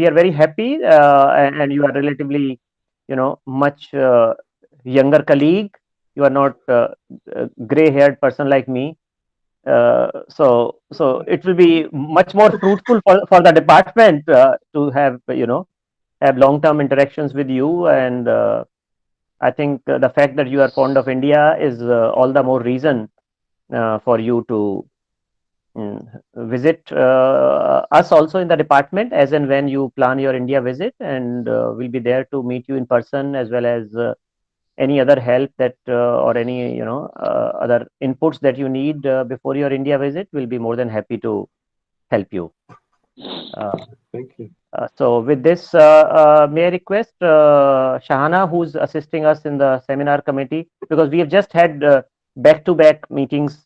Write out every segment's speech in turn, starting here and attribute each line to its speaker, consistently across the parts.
Speaker 1: we are very happy, and you are relatively, much younger colleague. You are not gray-haired person like me. So it will be much more fruitful for the department to have have long-term interactions with you, and I think the fact that you are fond of India is all the more reason for you to visit us also in the department as and when you plan your India visit, and we'll be there to meet you in person, as well as any other help that or any other inputs that you need before your India visit. We'll be more than happy to help you.
Speaker 2: Thank you.
Speaker 1: So with this, may I request Shahana, who's assisting us in the seminar committee, because we have just had back-to-back meetings.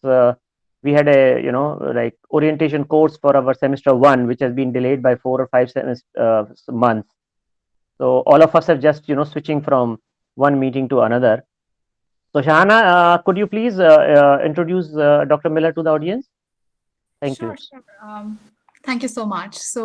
Speaker 1: We had a like orientation course for our semester 1, which has been delayed by 4 or 5 months. So all of us are just switching from one meeting to another. So Shahana, could you please introduce Dr. Miller to the audience? Thank you.
Speaker 3: Sure. Thank you so much. So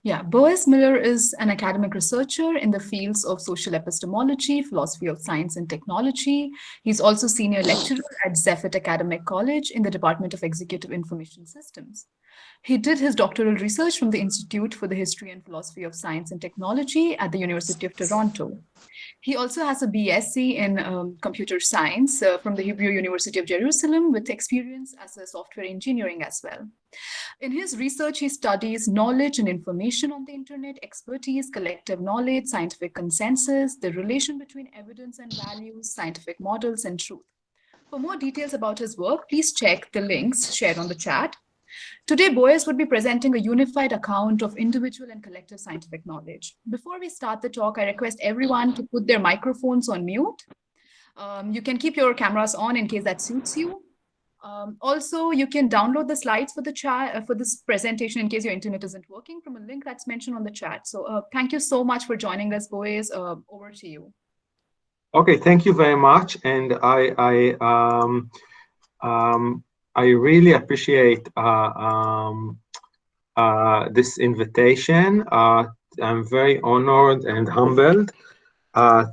Speaker 3: yeah, Boaz Miller is an academic researcher in the fields of social epistemology, philosophy of science and technology. He's also senior lecturer at Zefat Academic College in the Department of Executive Information Systems. He did his doctoral research from the Institute for the History and Philosophy of Science and Technology at the University of Toronto. He also has a BSc in computer science from the Hebrew University of Jerusalem, with experience as a software engineering as well. In his research, he studies knowledge and information on the internet, expertise, collective knowledge, scientific consensus, the relation between evidence and values, scientific models, and truth. For more details about his work, please check the links shared on the chat. Today, Boaz would be presenting a unified account of individual and collective scientific knowledge. Before we start the talk, I request everyone to put their microphones on mute. You can keep your cameras on in case that suits you. Also, you can download the slides for the chat for this presentation in case your internet isn't working from a link that's mentioned on the chat. So thank you so much for joining us, Boaz. Over to you.
Speaker 2: Okay, thank you very much, and I really appreciate this invitation. I'm very honored and humbled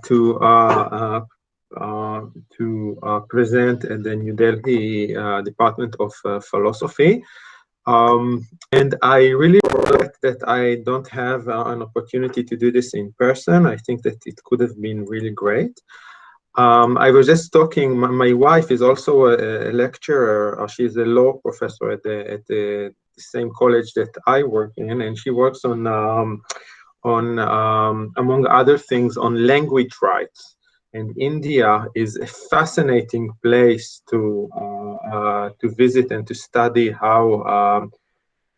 Speaker 2: to present at the New Delhi Department of Philosophy. And I really regret that I don't have an opportunity to do this in person. I think that it could have been really great. I was just talking, my wife is also a lecturer. She's a law professor at the same college that I work in, and she works on among other things, on language rights. And India is a fascinating place to visit and to study how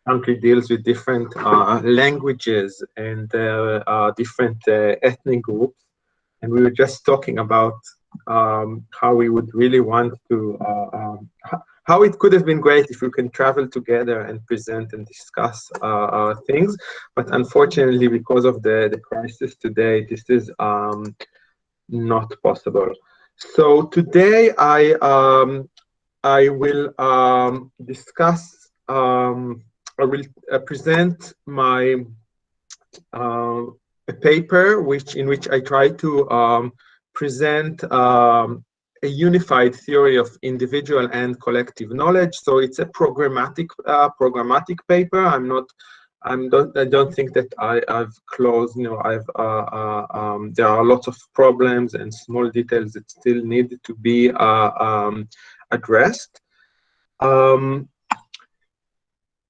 Speaker 2: country deals with different languages and different ethnic groups. And we were just talking about how we would really want to, how it could have been great if we can travel together and present and discuss things. But unfortunately, because of the crisis today, this is not possible. So today I will discuss, I will present my a paper in which I try to present a unified theory of individual and collective knowledge. So it's a programmatic paper. I don't think that I've closed. There are lots of problems and small details that still need to be addressed.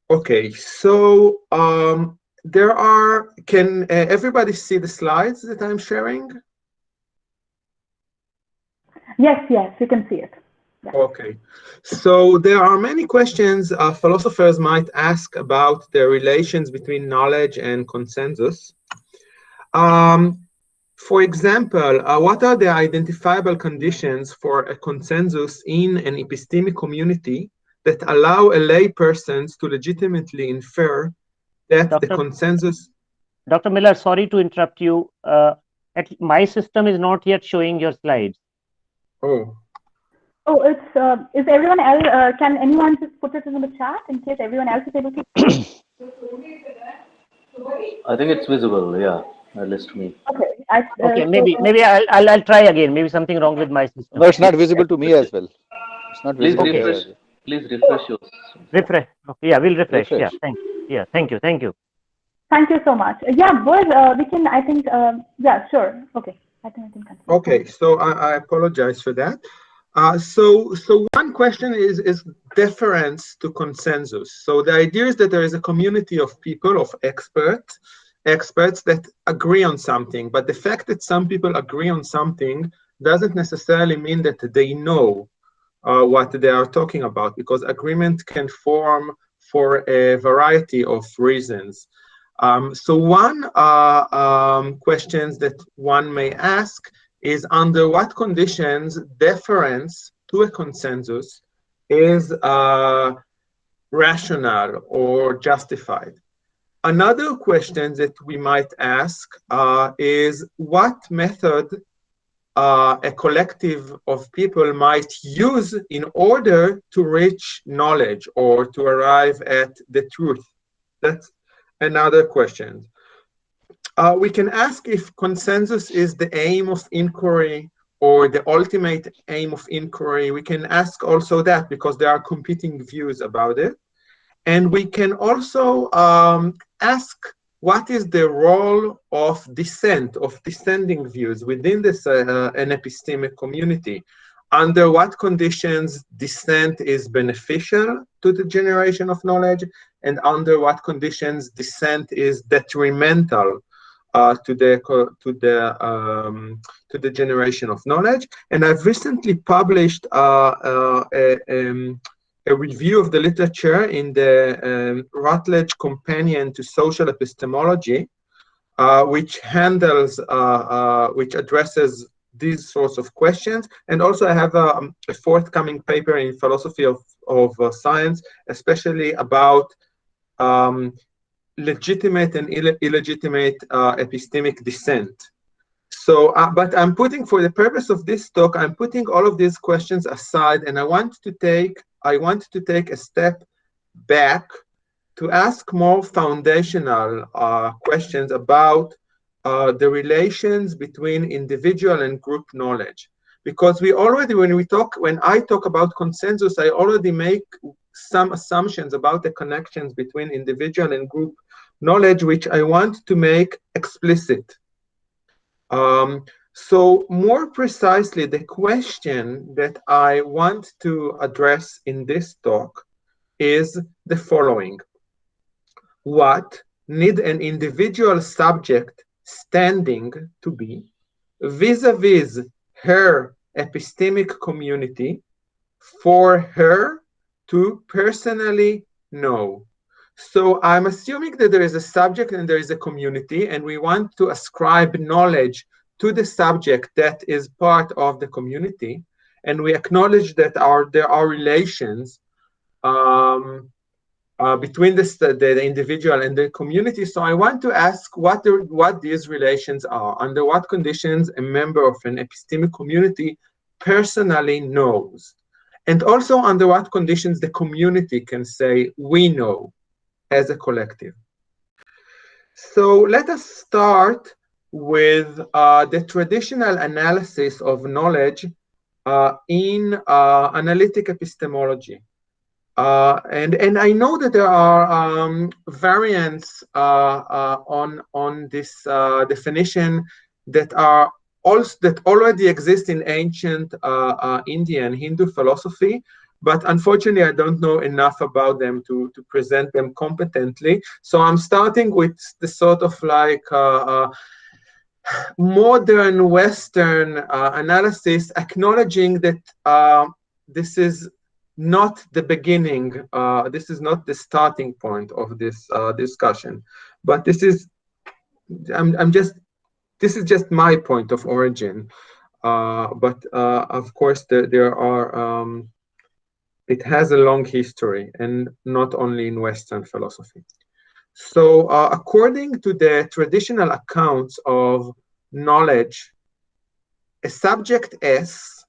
Speaker 2: Okay, so can everybody see the slides that I'm sharing?
Speaker 4: Yes, you can see it. Yeah.
Speaker 2: Okay, so there are many questions philosophers might ask about the relations between knowledge and consensus. For example, what are the identifiable conditions for a consensus in an epistemic community that allow a lay persons to legitimately infer that the consensus...
Speaker 1: Dr. Miller, sorry to interrupt you. My system is not yet showing your slides.
Speaker 4: Oh, it's is everyone else? Can anyone just put it in the chat in case everyone else is able to?
Speaker 5: I think it's visible, yeah, at least to me.
Speaker 4: Okay.
Speaker 1: Okay,
Speaker 4: So,
Speaker 1: maybe I'll try again. Maybe something wrong with my system.
Speaker 6: No, it's not visible to me as well. It's not
Speaker 5: Please
Speaker 6: visible
Speaker 1: Okay.
Speaker 6: here
Speaker 5: refresh.
Speaker 6: as well.
Speaker 5: Please refresh yours.
Speaker 1: Refresh. Okay, yeah, we'll refresh. Yeah,
Speaker 6: Refresh.
Speaker 1: thank you. Yeah, thank you. Thank you.
Speaker 4: thank you so much. Yeah, Boaz, we can, I think, yeah, sure. Okay. I think I can continue.
Speaker 2: Okay, so I apologize for that. So one question is deference to consensus. So the idea is that there is a community of people, of experts that agree on something, but the fact that some people agree on something doesn't necessarily mean that they know what they are talking about, because agreement can form for a variety of reasons. So one questions that one may ask is, under what conditions deference to a consensus is rational or justified? Another question that we might ask is, what method a collective of people might use in order to reach knowledge or to arrive at the truth? That's another question. We can ask if consensus is the aim of inquiry or the ultimate aim of inquiry. We can ask also that, because there are competing views about it. And we can also ask, what is the role of dissent, of dissenting views within this an epistemic community? Under what conditions dissent is beneficial to the generation of knowledge, and under what conditions dissent is detrimental to the generation of knowledge? And I've recently published a review of the literature in the Routledge Companion to Social Epistemology, which handles, which addresses these sorts of questions. And also I have a forthcoming paper in philosophy of science, especially about legitimate and illegitimate epistemic dissent. So, but I'm putting, for the purpose of this talk, I'm putting all of these questions aside, and I want to take a step back to ask more foundational questions about the relations between individual and group knowledge. Because we already, when I talk about consensus, I already make some assumptions about the connections between individual and group knowledge, which I want to make explicit. So more precisely, the question that I want to address in this talk is the following. What need an individual subject standing to be vis-a-vis her epistemic community for her to personally know? So I'm assuming that there is a subject and there is a community, and we want to ascribe knowledge to the subject that is part of the community, and we acknowledge that there are relations between the individual and the community. So I want to ask what these relations are, under what conditions a member of an epistemic community personally knows, and also under what conditions the community can say, we know, as a collective. So let us start with the traditional analysis of knowledge in analytic epistemology. And I know that there are variants on this definition that already exist in ancient Indian Hindu philosophy, but unfortunately I don't know enough about them to present them competently. So I'm starting with the sort of like modern Western analysis, acknowledging that this is not the beginning, this is not the starting point of this discussion, but this is just my point of origin. But of course, there are, it has a long history, and not only in Western philosophy. So according to the traditional accounts of knowledge, a subject S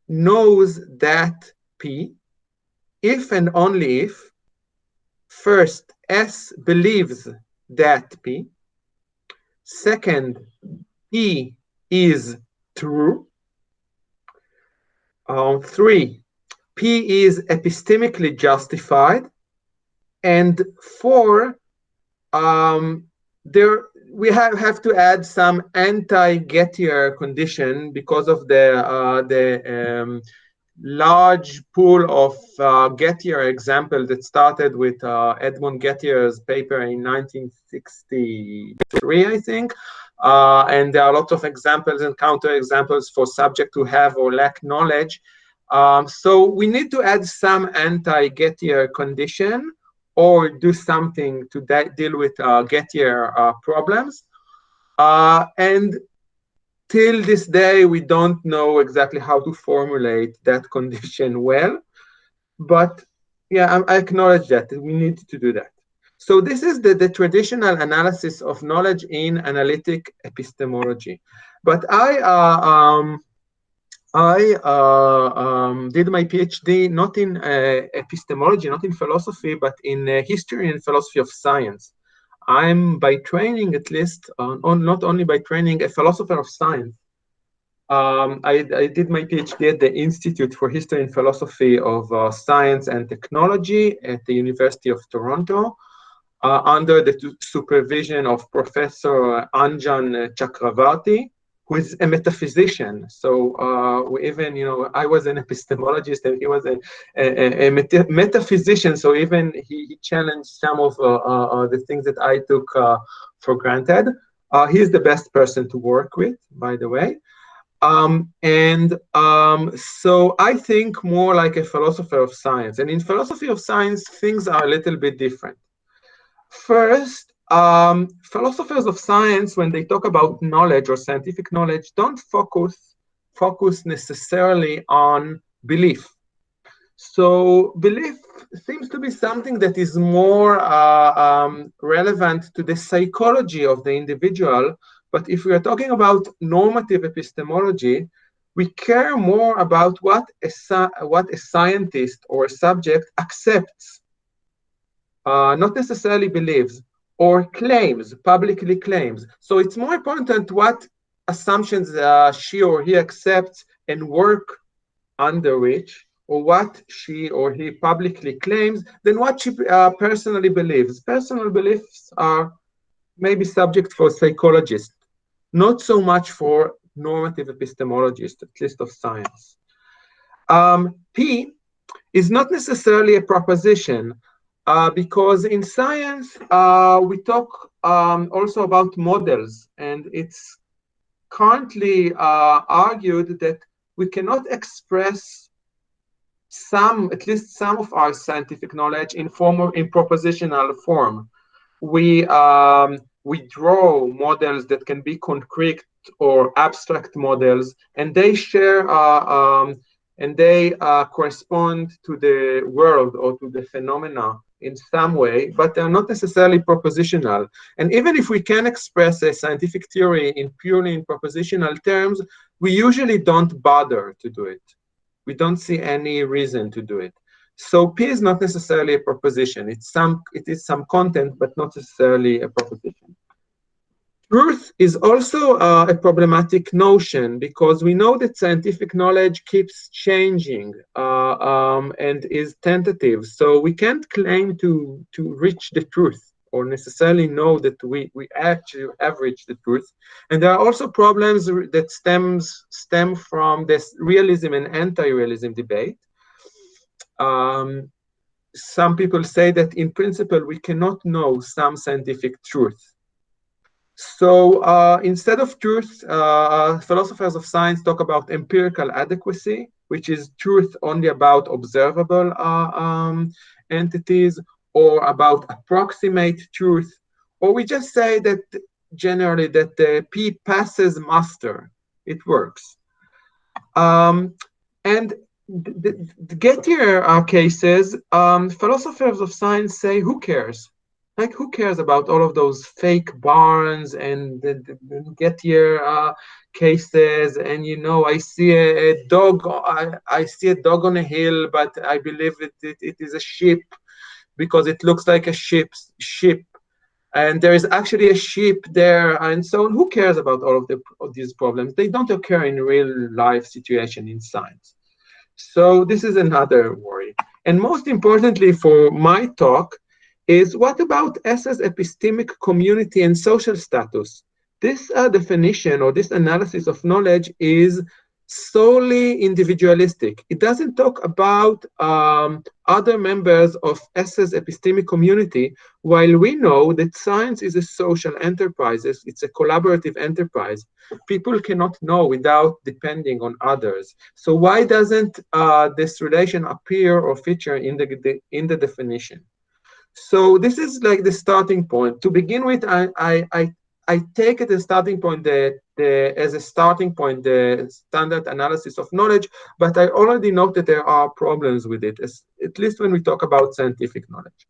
Speaker 2: knows that P, if and only if, first, S believes that P. Second, P is true. 3, P is epistemically justified. And 4, we have to add some anti-Gettier condition because of the large pool of Gettier example that started with Edmund Gettier's paper in 1963, I think. And there are lots of examples and counterexamples for subject who have or lack knowledge. So we need to add some anti-Gettier condition or do something to deal with Gettier problems. And till this day, we don't know exactly how to formulate that condition well. But yeah, I acknowledge that we need to do that. So this is the traditional analysis of knowledge in analytic epistemology. But I did my PhD not in epistemology, not in philosophy, but in history and philosophy of science. I'm by training, at least, not only by training, a philosopher of science. I did my PhD at the Institute for History and Philosophy of Science and Technology at the University of Toronto, under the supervision of Professor Anjan Chakravarti, who is a metaphysician. So we even, I was an epistemologist and he was a metaphysician. So even he challenged some of the things that I took for granted. He's the best person to work with, by the way. So I think more like a philosopher of science. And in philosophy of science, things are a little bit different. First, philosophers of science, when they talk about knowledge or scientific knowledge, don't focus necessarily on belief. So belief seems to be something that is more relevant to the psychology of the individual. But if we are talking about normative epistemology, we care more about what a scientist or a subject accepts, not necessarily believes, or claims, publicly claims. So it's more important what assumptions she or he accepts and work under which, or what she or he publicly claims, than what she personally believes. Personal beliefs are maybe subject for psychologists, not so much for normative epistemologists, at least of science. P is not necessarily a proposition, because in science, we talk also about models, and it's currently argued that we cannot express at least some of our scientific knowledge in propositional form. We draw models that can be concrete or abstract models, and they share and they correspond to the world or to the phenomena in some way, but they're not necessarily propositional. And even if we can express a scientific theory purely in propositional terms, we usually don't bother to do it. We don't see any reason to do it. So P is not necessarily a proposition. It is some content, but not necessarily a proposition. Truth is also a problematic notion, because we know that scientific knowledge keeps changing and is tentative. So we can't claim to reach the truth or necessarily know that we actually have reached the truth. And there are also problems that stem from this realism and anti-realism debate. Some people say that in principle, we cannot know some scientific truth. So instead of truth, philosophers of science talk about empirical adequacy, which is truth only about observable entities, or about approximate truth, or we just say that generally that the P passes muster, it works. And the Gettier cases, philosophers of science say, who cares? Like, who cares about all of those fake barns and the Gettier cases? And I see a dog. I see a dog on a hill, but I believe it is a sheep because it looks like a sheep. and there is actually a ship there, and so on. Who cares about all of these problems? They don't occur in real life situation in science. So this is another worry. And most importantly for my talk is, what about S's epistemic community and social status? This definition or this analysis of knowledge is solely individualistic. It doesn't talk about other members of S's epistemic community, while we know that science is a social enterprise. It's a collaborative enterprise. People cannot know without depending on others. So why doesn't this relation appear or feature in the definition? So this is like the starting point. To begin with, I take it as a starting point the standard analysis of knowledge, but I already note that there are problems with it, at least when we talk about scientific knowledge.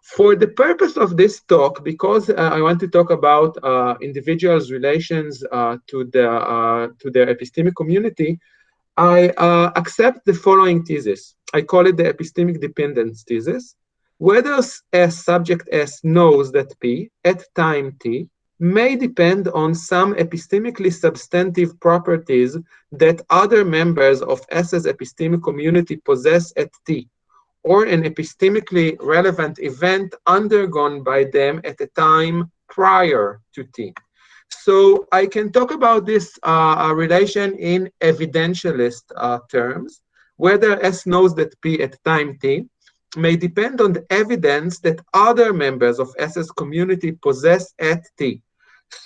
Speaker 2: For the purpose of this talk, because I want to talk about individuals' relations to their epistemic community, I accept the following thesis. I call it the epistemic dependence thesis. Whether S subject S knows that P at time T may depend on some epistemically substantive properties that other members of S's epistemic community possess at T, or an epistemically relevant event undergone by them at a time prior to T. So I can talk about this relation in evidentialist terms. Whether S knows that P at time T may depend on the evidence that other members of S's community possess at T.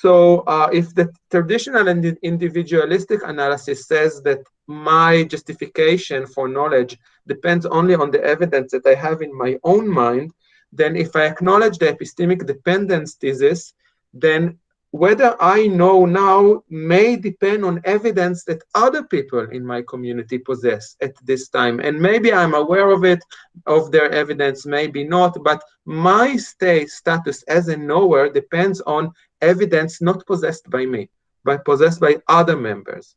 Speaker 2: So if the traditional and individualistic analysis says that my justification for knowledge depends only on the evidence that I have in my own mind, then if I acknowledge the epistemic dependence thesis, then whether I know now may depend on evidence that other people in my community possess at this time. And maybe I'm aware of it, of their evidence, maybe not, but my status as a knower depends on evidence not possessed by me, but possessed by other members.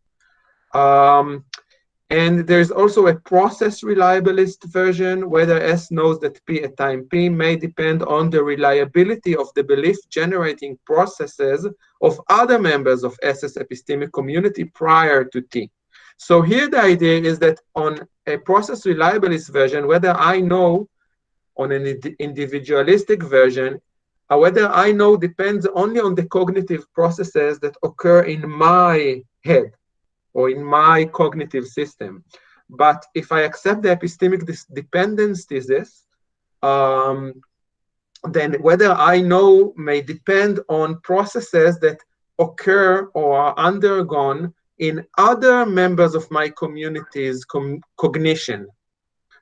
Speaker 2: And there's also a process reliabilist version, whether S knows that P at time P may depend on the reliability of the belief generating processes of other members of S's epistemic community prior to T. So here the idea is that on a process reliabilist version, whether I know on an individualistic version, whether I know depends only on the cognitive processes that occur in my head or in my cognitive system. But if I accept the epistemic dependence thesis, then whether I know may depend on processes that occur or are undergone in other members of my community's cognition.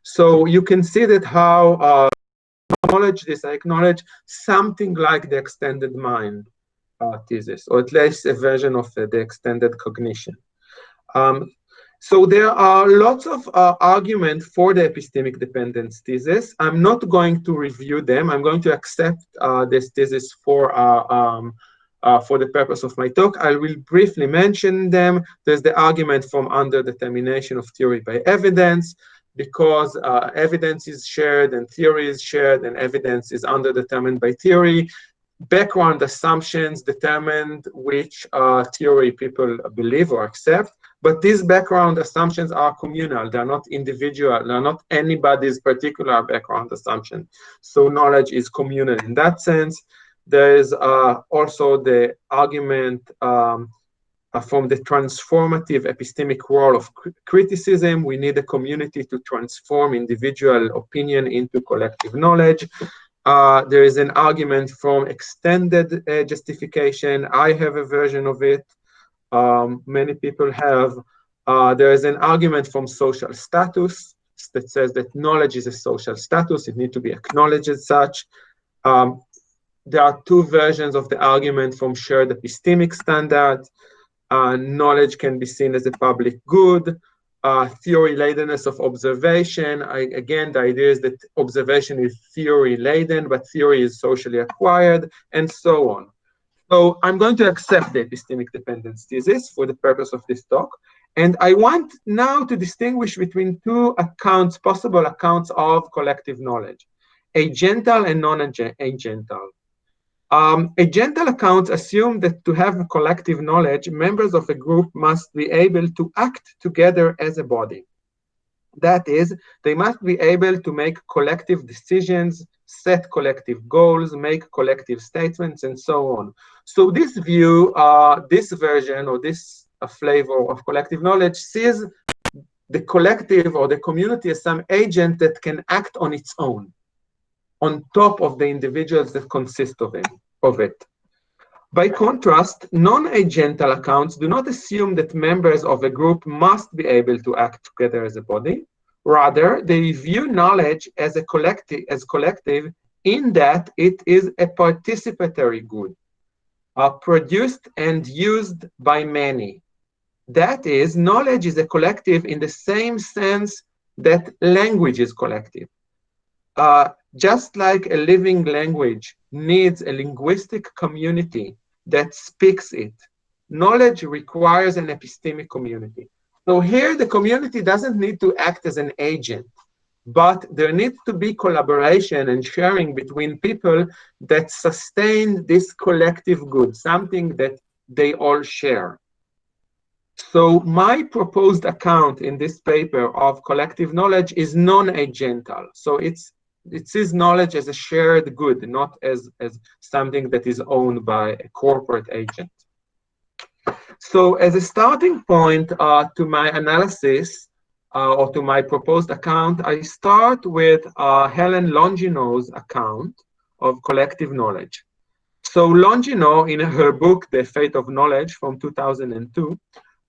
Speaker 2: So you can see that how I acknowledge something like the extended mind thesis, or at least a version of the extended cognition. So there are lots of arguments for the epistemic dependence thesis. I'm not going to review them. I'm going to accept this thesis for the purpose of my talk. I will briefly mention them. There's the argument from underdetermination of theory by evidence, because evidence is shared and theory is shared and evidence is underdetermined by theory. Background assumptions determine which theory people believe or accept, but these background assumptions are communal. They're not individual. They're not anybody's particular background assumption. So knowledge is communal in that sense. There is also the argument from the transformative epistemic role of criticism. We need a community to transform individual opinion into collective knowledge. There is an argument from extended justification. I have a version of it. Many people have. There is an argument from social status that says that knowledge is a social status. It needs to be acknowledged as such. There are two versions of the argument from shared epistemic standard. Knowledge can be seen as a public good. Theory-ladenness of observation. Again, the idea is that observation is theory-laden, but theory is socially acquired, and so on. So I'm going to accept the epistemic dependence thesis for the purpose of this talk. And I want now to distinguish between two accounts, possible accounts of collective knowledge, agental and non-agental. Agental accounts assume that to have collective knowledge, members of a group must be able to act together as a body. That is, they must be able to make collective decisions, set collective goals, make collective statements, and so on. So this view, this version, or this flavor of collective knowledge sees the collective or the community as some agent that can act on its own, on top of the individuals that consist of it. By contrast, non-agental accounts do not assume that members of a group must be able to act together as a body. Rather, they view knowledge as a collective in that it is a participatory good, produced and used by many. That is, knowledge is a collective in the same sense that language is collective. Just like a living language needs a linguistic community that speaks it, knowledge requires an epistemic community. So here the community doesn't need to act as an agent, but there needs to be collaboration and sharing between people that sustain this collective good, something that they all share. So my proposed account in this paper of collective knowledge is non-agental. So it sees knowledge as a shared good, not as something that is owned by a corporate agent. So as a starting point to my analysis or to my proposed account, I start with Helen Longino's account of collective knowledge. So Longino, in her book, The Fate of Knowledge from 2002,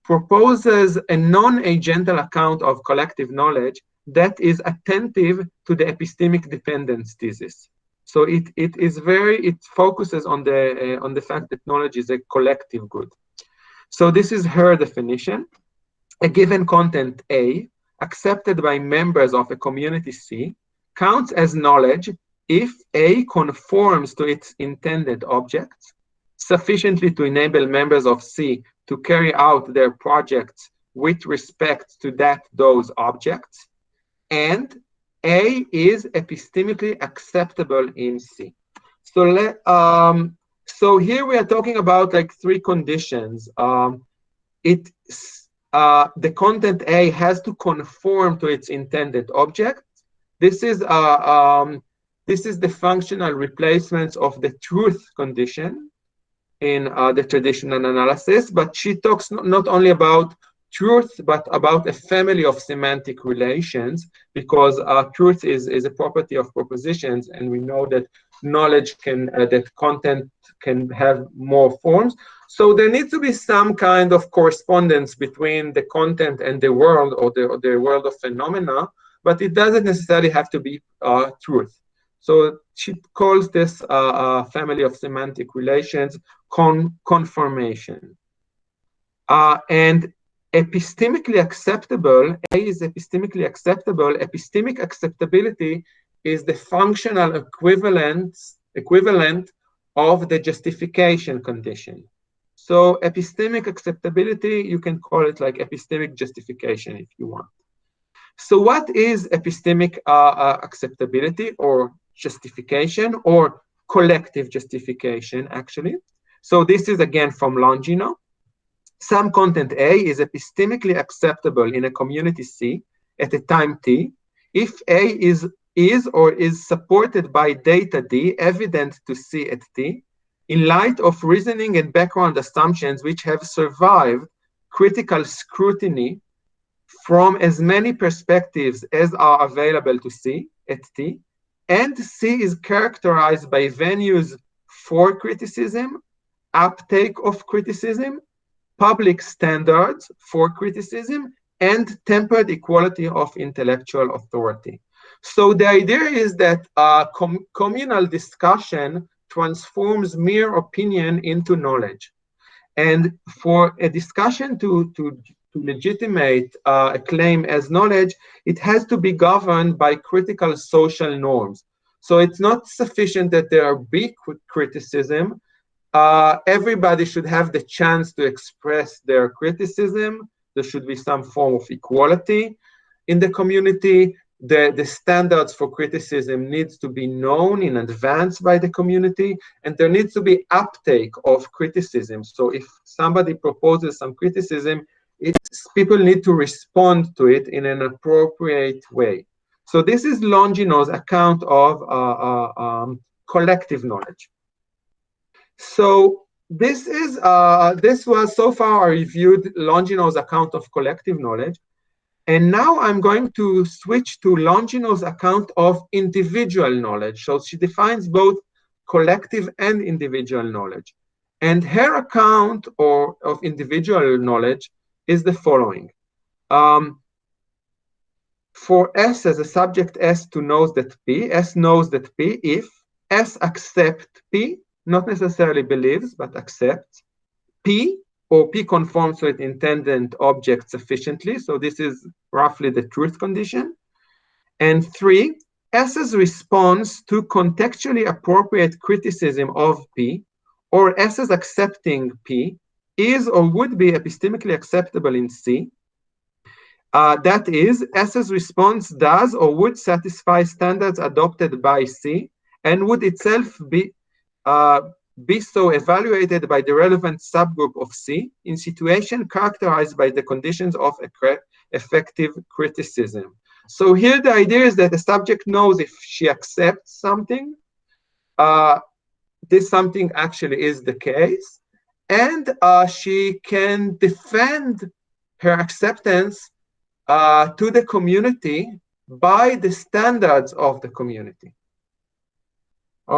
Speaker 2: proposes a non-agental account of collective knowledge that is attentive to the epistemic dependence thesis. So it focuses on the fact that knowledge is a collective good. So this is her definition. A given content A, accepted by members of a community C, counts as knowledge if A conforms to its intended objects, sufficiently to enable members of C to carry out their projects with respect to those objects, and A is epistemically acceptable in C. So here we are talking about like three conditions. The content A has to conform to its intended object. This is the functional replacements of the truth condition in the traditional analysis, but she talks not only about truth, but about a family of semantic relations, because truth is a property of propositions, and we know that knowledge that content can have more forms. So there needs to be some kind of correspondence between the content and the world, or the world of phenomena, but it doesn't necessarily have to be truth. So she calls this family of semantic relations conformation. And epistemically acceptable, A is epistemically acceptable. Epistemic acceptability is the functional equivalent of the justification condition. So epistemic acceptability, you can call it like epistemic justification if you want. So what is epistemic acceptability or justification, or collective justification actually? So this is again from Longino. Some content A is epistemically acceptable in a community C at a time T if A is or is supported by data D evident to C at T, in light of reasoning and background assumptions which have survived critical scrutiny from as many perspectives as are available to C at T, and C is characterized by venues for criticism, uptake of criticism, public standards for criticism, and tempered equality of intellectual authority. So the idea is that communal discussion transforms mere opinion into knowledge. And for a discussion to legitimate a claim as knowledge, it has to be governed by critical social norms. So it's not sufficient that there be criticism. Everybody should have the chance to express their criticism. There should be some form of equality in the community. the standards for criticism needs to be known in advance by the community, and there needs to be uptake of criticism. So if somebody proposes some criticism, people need to respond to it in an appropriate way. So this is Longino's account of collective knowledge. So this was so far I reviewed Longino's account of collective knowledge. And now I'm going to switch to Longino's account of individual knowledge. So she defines both collective and individual knowledge. And her account of individual knowledge is the following. For S as a subject S to knows that P, S knows that P if S accepts P, not necessarily believes, but accepts P, or P conforms to its intended object sufficiently. So this is roughly the truth condition. And 3, S's response to contextually appropriate criticism of P, or S's accepting P, is or would be epistemically acceptable in C. That is, S's response does or would satisfy standards adopted by C, and would itself be so evaluated by the relevant subgroup of C in situation characterized by the conditions of effective criticism. So here the idea is that the subject knows if she accepts something, this something actually is the case, and she can defend her acceptance to the community by the standards of the community.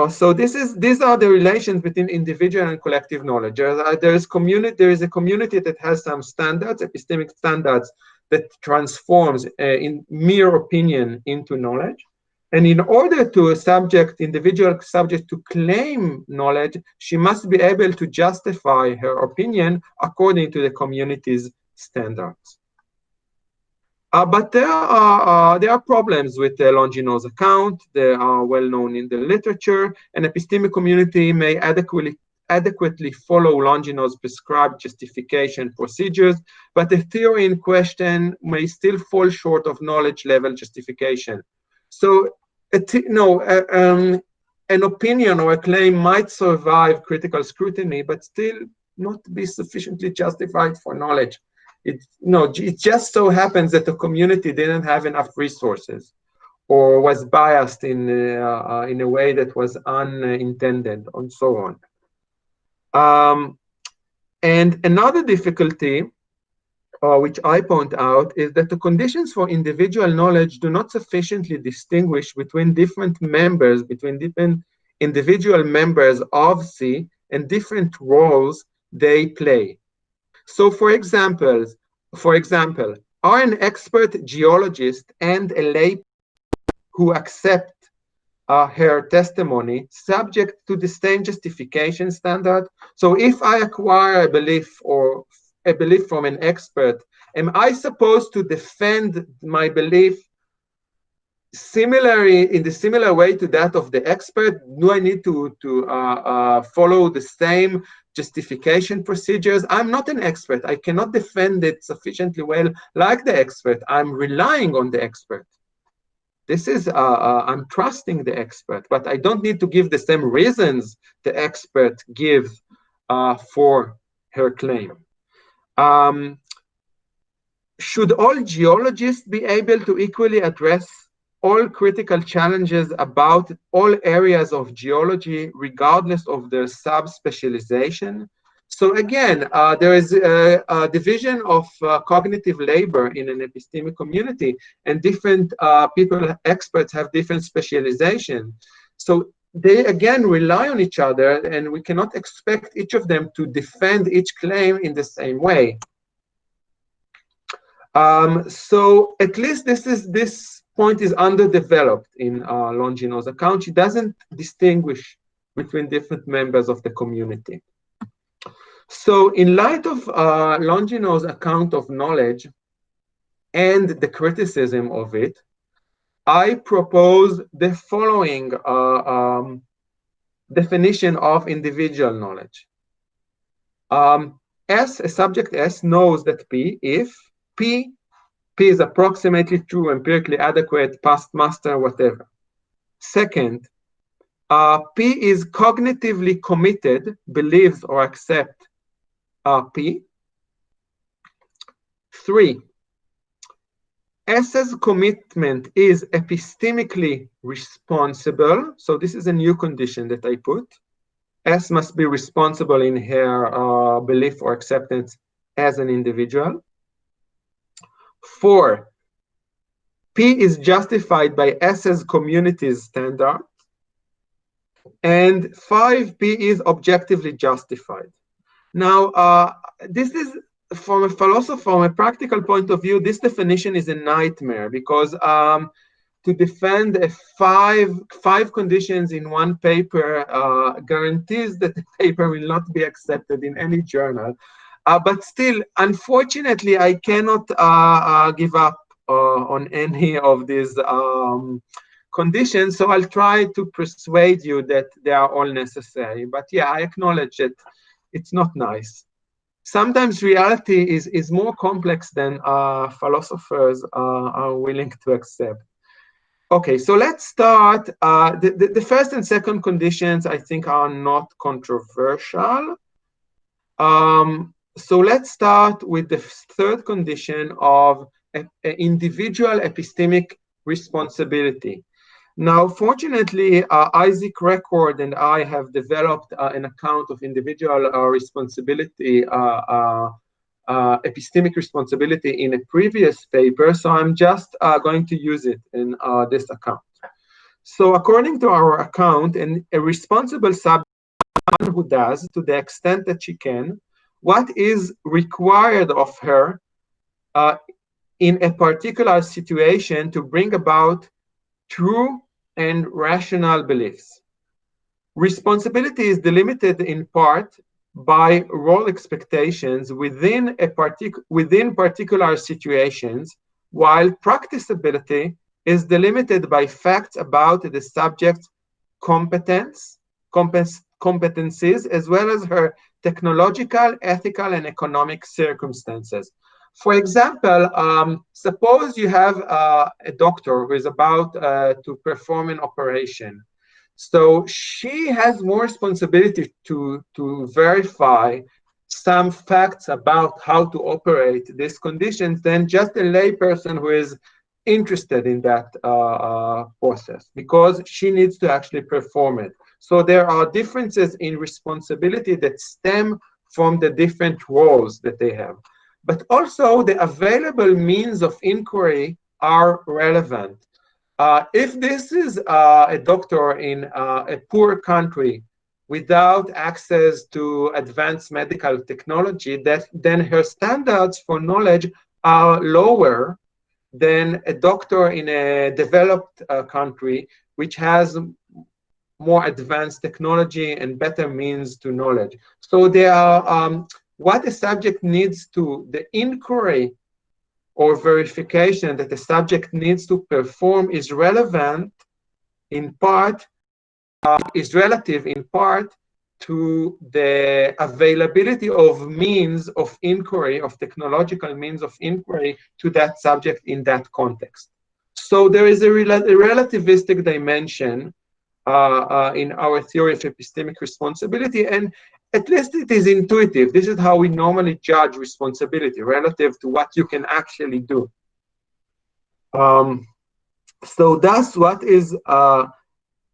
Speaker 2: So these are the relations between individual and collective knowledge. There is a community that has some standards, epistemic standards, that transforms in mere opinion into knowledge. And in order to individual subject to claim knowledge, she must be able to justify her opinion according to the community's standards. But there are problems with Longino's account. They are well known in the literature. An epistemic community may adequately follow Longino's prescribed justification procedures, but the theory in question may still fall short of knowledge level justification. So, an opinion or a claim might survive critical scrutiny, but still not be sufficiently justified for knowledge. It just so happens that the community didn't have enough resources, or was biased in a way that was unintended, and so on. And another difficulty, which I point out, is that the conditions for individual knowledge do not sufficiently distinguish between different individual members of C and different roles they play. So, for example, are an expert geologist and a lay who accept her testimony subject to the same justification standard? So, if I acquire a belief from an expert, am I supposed to defend my belief in the similar way to that of the expert? Do I need to follow the same justification procedures? I'm not an expert. I cannot defend it sufficiently well like the expert. I'm relying on the expert. This is, I'm trusting the expert, but I don't need to give the same reasons the expert gives for her claim. Should all geologists be able to equally address all critical challenges about all areas of geology, regardless of their subspecialization? So again, there is a division of cognitive labor in an epistemic community, and different experts have different specialization. So they again rely on each other, and we cannot expect each of them to defend each claim in the same way. So at least this point is underdeveloped in Longino's account. She doesn't distinguish between different members of the community. So in light of Longino's account of knowledge and the criticism of it, I propose the following definition of individual knowledge. A subject S knows that P if P P is approximately true, empirically adequate, past master, whatever. Second, P is cognitively committed, believes or accepts P. 3, S's commitment is epistemically responsible. So this is a new condition that I put. S must be responsible in her belief or acceptance as an individual. 4, P is justified by S's community's standard. And 5, P is objectively justified. Now, this is, from a philosopher, from a practical point of view, this definition is a nightmare, because to defend five conditions in one paper guarantees that the paper will not be accepted in any journal. But still, unfortunately, I cannot give up on any of these conditions, so I'll try to persuade you that they are all necessary. But yeah, I acknowledge that it's not nice. Sometimes reality is more complex than philosophers are willing to accept. Okay, so let's start. The first and second conditions, I think, are not controversial. So let's start with the third condition of individual epistemic responsibility. Now, fortunately, Isaac Record and I have developed an account of individual responsibility, epistemic responsibility in a previous paper, so I'm just going to use it in this account. So according to our account, a responsible subject is one who does, to the extent that she can, what is required of her in a particular situation to bring about true and rational beliefs. Responsibility is delimited in part by role expectations within particular situations, while practicability is delimited by facts about the subject's competencies, as well as her technological, ethical, and economic circumstances. For example, suppose you have a doctor who is about to perform an operation. So she has more responsibility to verify some facts about how to operate these conditions than just a layperson who is interested in that process, because she needs to actually perform it. So there are differences in responsibility that stem from the different roles that they have. But also the available means of inquiry are relevant. If this is a doctor in a poor country without access to advanced medical technology, then her standards for knowledge are lower than a doctor in a developed country which has more advanced technology and better means to knowledge. So there are what a subject needs to, the inquiry or verification that the subject needs to perform is relevant in part, is relative in part to the availability of means of inquiry, of technological means of inquiry to that subject in that context. So there is a relativistic dimension in our theory of epistemic responsibility, and at least it is intuitive. This is how we normally judge responsibility relative to what you can actually do. So that's what is,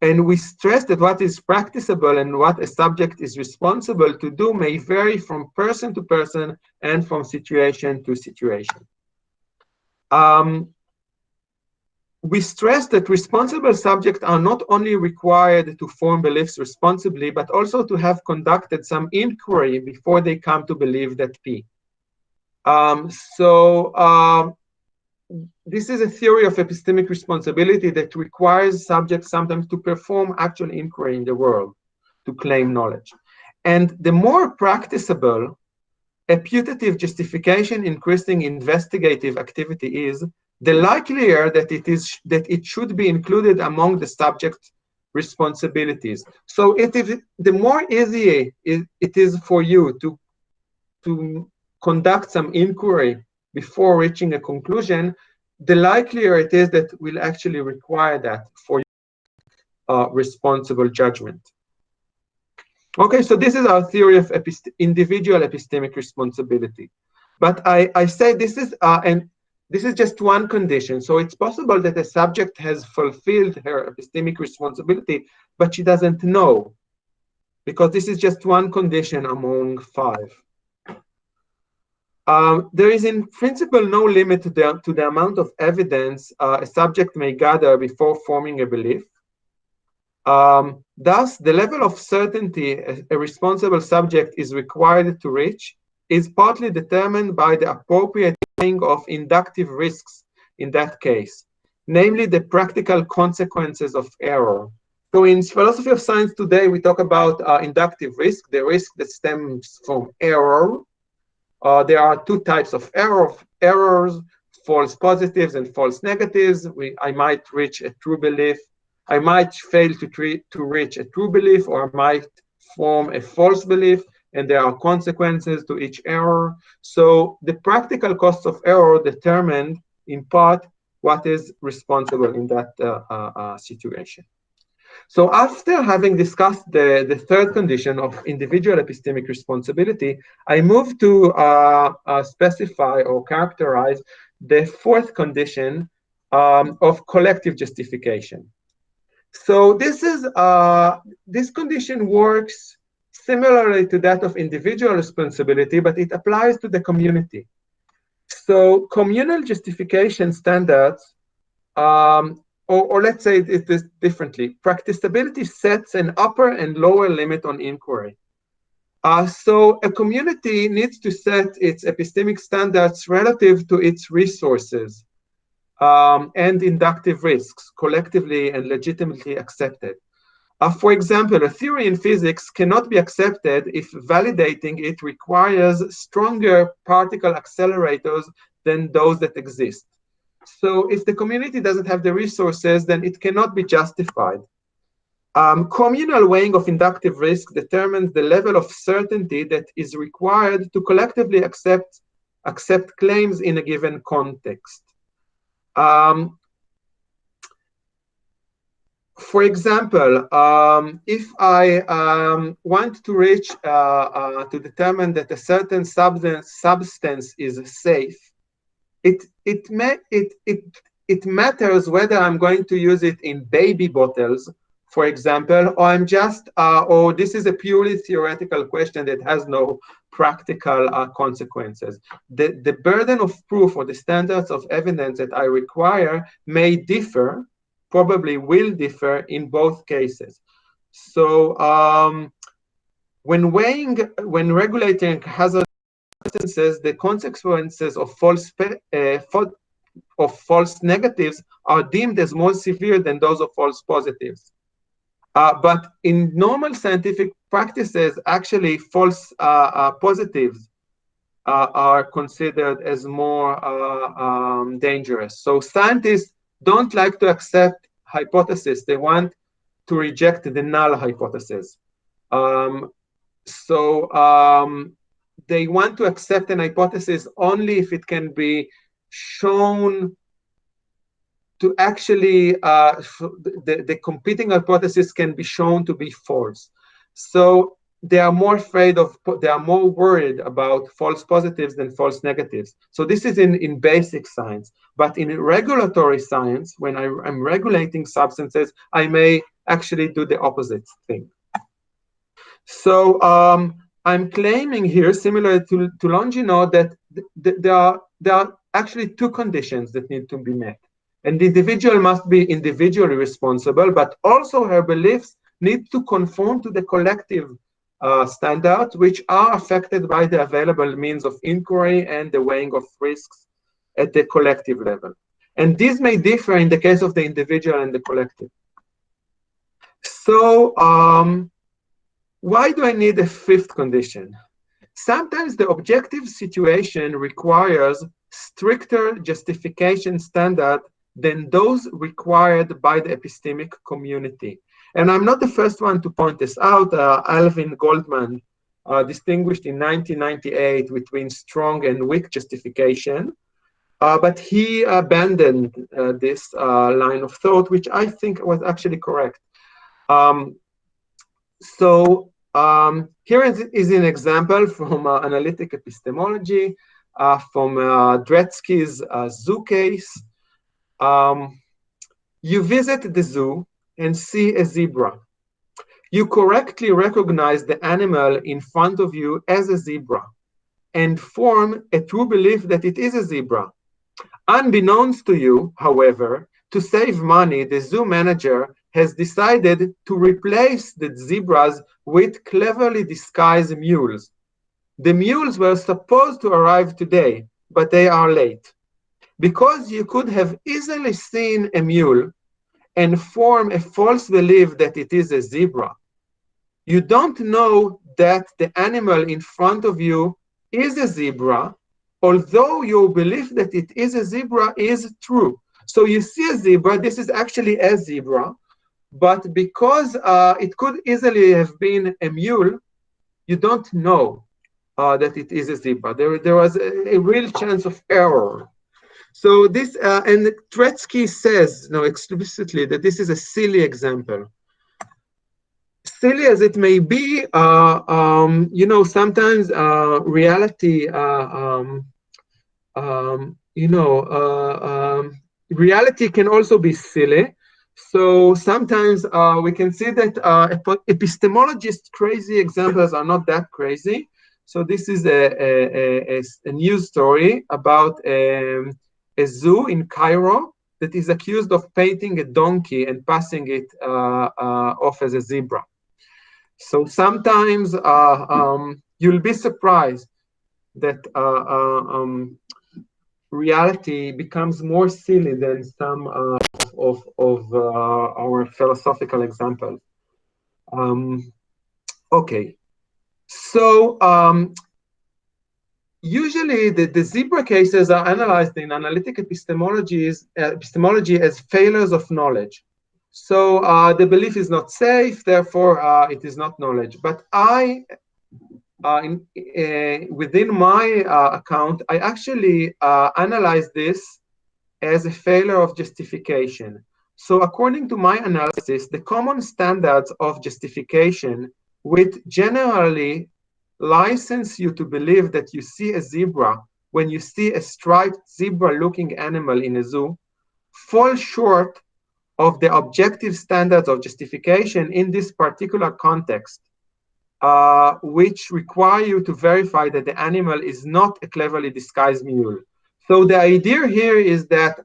Speaker 2: and we stress that what is practicable and what a subject is responsible to do may vary from person to person and from situation to situation. We stress that responsible subjects are not only required to form beliefs responsibly, but also to have conducted some inquiry before they come to believe that P. This is a theory of epistemic responsibility that requires subjects sometimes to perform actual inquiry in the world to claim knowledge. And the more practicable a putative justification increasing investigative activity is, the likelier that it should be included among the subject's responsibilities. So the more easy it is for you to conduct some inquiry before reaching a conclusion, the likelier it is that we'll actually require that for responsible judgment. Okay, so this is our theory of individual epistemic responsibility. But I say this is just one condition. So it's possible that a subject has fulfilled her epistemic responsibility, but she doesn't know, because this is just one condition among 5. There is in principle no limit to the amount of evidence a subject may gather before forming a belief. Thus, the level of certainty a responsible subject is required to reach is partly determined by the appropriate weighing of inductive risks in that case, namely the practical consequences of error. So in philosophy of science today, we talk about inductive risk, the risk that stems from error. There are 2 types of errors, false positives and false negatives. I might reach a true belief. I might fail to reach a true belief, or I might form a false belief, and there are consequences to each error. So the practical costs of error determined in part what is responsible in that situation. So after having discussed the third condition of individual epistemic responsibility, I move to specify or characterize the fourth condition of collective justification. So this condition works similarly to that of individual responsibility, but it applies to the community. So communal justification standards, or let's say it this differently, practicability sets an upper and lower limit on inquiry. So a community needs to set its epistemic standards relative to its resources and inductive risks, collectively and legitimately accepted. For example, a theory in physics cannot be accepted if validating it requires stronger particle accelerators than those that exist. So if the community doesn't have the resources, then it cannot be justified. Communal weighing of inductive risk determines the level of certainty that is required to collectively accept claims in a given context. For example, if I want to reach to determine that a certain substance is safe, it matters whether I'm going to use it in baby bottles, for example, or I'm just or this is a purely theoretical question that has no practical consequences. The burden of proof or the standards of evidence that I require may differ, probably will differ in both cases. So when regulating hazardous substances, the consequences of false negatives are deemed as more severe than those of false positives. But in normal scientific practices, actually false positives are considered as more dangerous. So scientists don't like to accept hypotheses. They want to reject the null hypothesis. They want to accept an hypothesis only if it can be shown to actually, the competing hypothesis can be shown to be false. So they are more worried about false positives than false negatives. So this is in basic science. But in regulatory science, when I'm regulating substances, I may actually do the opposite thing. So I'm claiming here, similar to Longino, that there are actually 2 conditions that need to be met. And the individual must be individually responsible, but also her beliefs need to conform to the collective standards, which are affected by the available means of inquiry and the weighing of risks at the collective level. And these may differ in the case of the individual and the collective. So why do I need a 5th condition? Sometimes the objective situation requires stricter justification standard than those required by the epistemic community. And I'm not the first one to point this out. Alvin Goldman distinguished in 1998 between strong and weak justification. But he abandoned this line of thought, which I think was actually correct. Here is an example from analytic epistemology, from Dretski's zoo case. You visit the zoo and see a zebra. You correctly recognize the animal in front of you as a zebra and form a true belief that it is a zebra. Unbeknownst to you, however, to save money, the zoo manager has decided to replace the zebras with cleverly disguised mules. The mules were supposed to arrive today, but they are late. Because you could have easily seen a mule and form a false belief that it is a zebra, you don't know that the animal in front of you is a zebra, although your belief that it is a zebra is true. So you see a zebra, this is actually a zebra, but because it could easily have been a mule, you don't know that it is a zebra. There was a real chance of error. So this, and Dretski says explicitly that this is a silly example. Silly as it may be, sometimes reality, reality can also be silly. So sometimes we can see that epistemologists' crazy examples are not that crazy. So this is a news story about a zoo in Cairo that is accused of painting a donkey and passing it off as a zebra. So sometimes you'll be surprised that reality becomes more silly than some of our philosophical examples. Okay, so usually the zebra cases are analyzed in analytic epistemology as failures of knowledge. So the belief is not safe, therefore it is not knowledge. But within my account, I actually analyze this as a failure of justification. So according to my analysis, the common standards of justification, which generally license you to believe that you see a zebra when you see a striped zebra-looking animal in a zoo, fall short of the objective standards of justification in this particular context, which require you to verify that the animal is not a cleverly disguised mule. So the idea here is that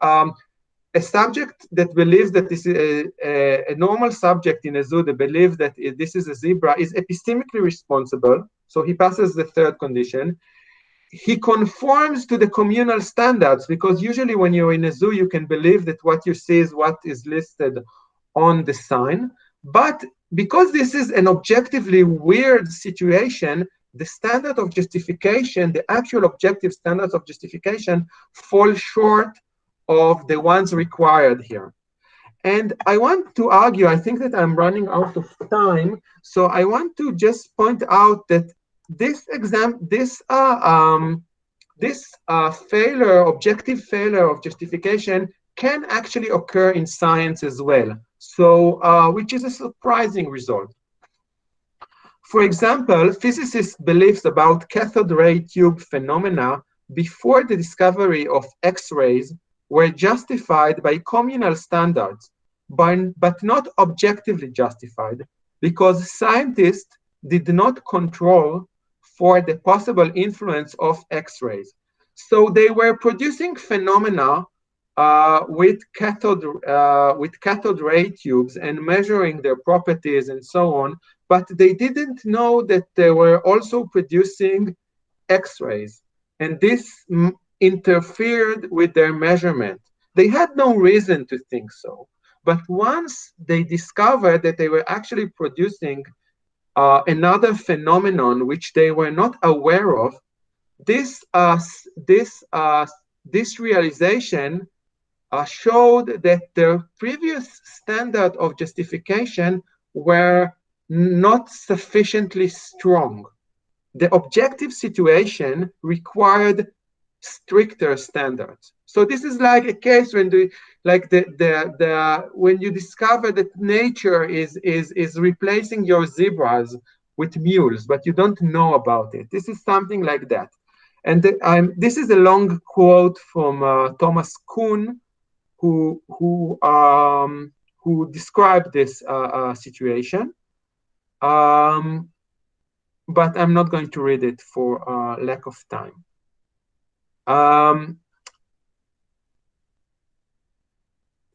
Speaker 2: a subject that believes that this is a normal subject in a zoo that believes that this is a zebra is epistemically responsible. So he passes the third condition. He conforms to the communal standards, because usually when you're in a zoo, you can believe that what you see is what is listed on the sign. But because this is an objectively weird situation, the standard of justification, the actual objective standards of justification, fall short of the ones required here. And I want to argue, I think that I'm running out of time, so I want to just point out that this objective failure of justification can actually occur in science as well. So, which is a surprising result. For example, physicists' beliefs about cathode ray tube phenomena before the discovery of X-rays were justified by communal standards, but not objectively justified, because scientists did not control for the possible influence of X-rays. So they were producing phenomena with cathode ray tubes and measuring their properties and so on, but they didn't know that they were also producing X-rays, and this interfered with their measurement. They had no reason to think so, but once they discovered that they were actually producing another phenomenon which they were not aware of, this realization showed that their previous standard of justification were not sufficiently strong. the objective situation required stricter standards. So this is like a case when when you discover that nature is replacing your zebras with mules, but you don't know about it. This is something like that. And this is a long quote from Thomas Kuhn, who described this situation. But I'm not going to read it for lack of time.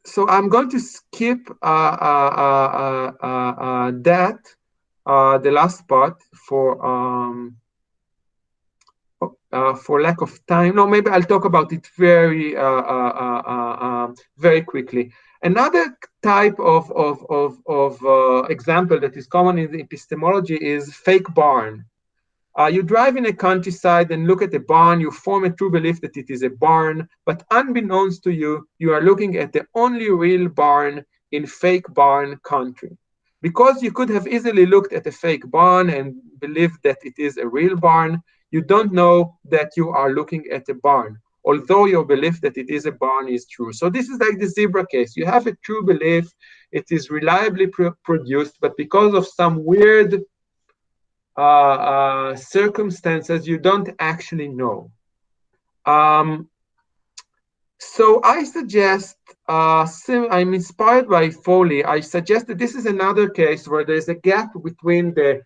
Speaker 2: So I'm going to skip that, the last part, for lack of time. No, maybe I'll talk about it very quickly. Another type of example that is common in the epistemology is fake barn. You drive in a countryside and look at a barn, you form a true belief that it is a barn, but unbeknownst to you, you are looking at the only real barn in fake barn country. Because you could have easily looked at a fake barn and believed that it is a real barn, you don't know that you are looking at a barn, although your belief that it is a barn is true. So this is like the zebra case. You have a true belief, it is reliably produced, but because of some weird circumstances, you don't actually know. So I suggest, I'm inspired by Foley. I suggest that this is another case where there's a gap between the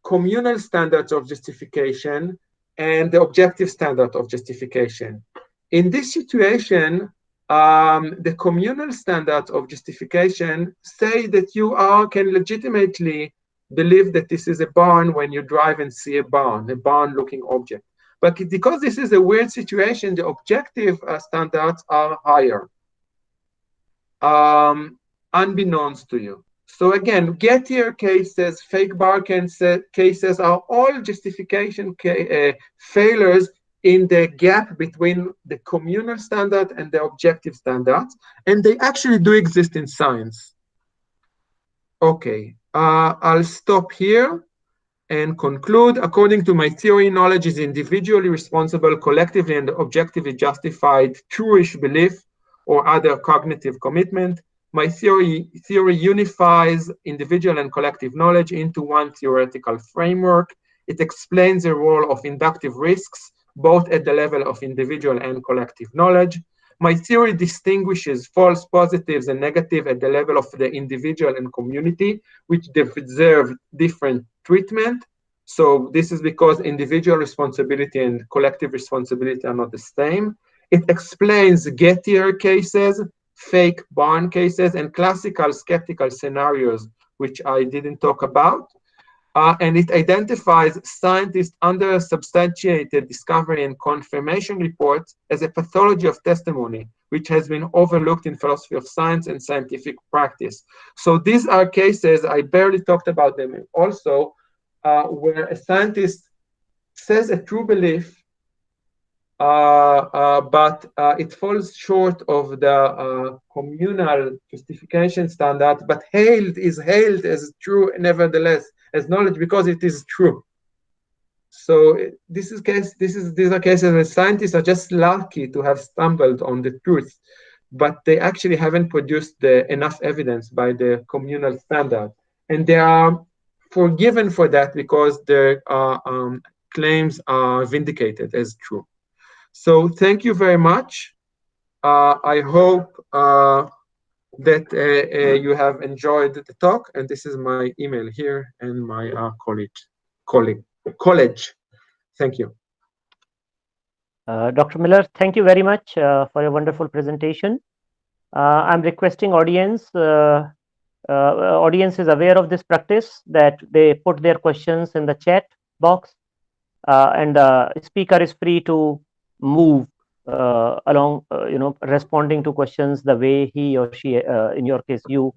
Speaker 2: communal standards of justification and the objective standard of justification. In this situation, the communal standards of justification say that you can legitimately believe that this is a barn when you drive and see a barn-looking object. But because this is a weird situation, the objective standards are higher, unbeknownst to you. So again, Gettier cases, fake barn cases are all justification failures in the gap between the communal standard and the objective standards, and they actually do exist in science. Okay, I'll stop here and conclude. According to my theory, knowledge is individually responsible, collectively and objectively justified, truish belief or other cognitive commitment. My theory unifies individual and collective knowledge into one theoretical framework. It explains the role of inductive risks, both at the level of individual and collective knowledge. My theory distinguishes false positives and negative at the level of the individual and community, which deserve different treatment. So this is because individual responsibility and collective responsibility are not the same. It explains Gettier cases, fake barn cases, and classical skeptical scenarios, which I didn't talk about. And it identifies scientists under substantiated discovery and confirmation reports as a pathology of testimony, which has been overlooked in philosophy of science and scientific practice. So these are cases, I barely talked about them also, where a scientist says a true belief, but it falls short of the communal justification standard, but is hailed as true nevertheless, as knowledge, because it is true. So these are cases where scientists are just lucky to have stumbled on the truth, but they actually haven't produced enough evidence by the communal standard, and they are forgiven for that because their claims are vindicated as true. So thank you very much. I hope that you have enjoyed the talk, and this is my email here and my college. Thank you.
Speaker 1: Dr. Miller, thank you very much for your wonderful presentation. I'm requesting audience is aware of this practice, that they put their questions in the chat box, and the speaker is free to move along, responding to questions the way he or she, in your case, you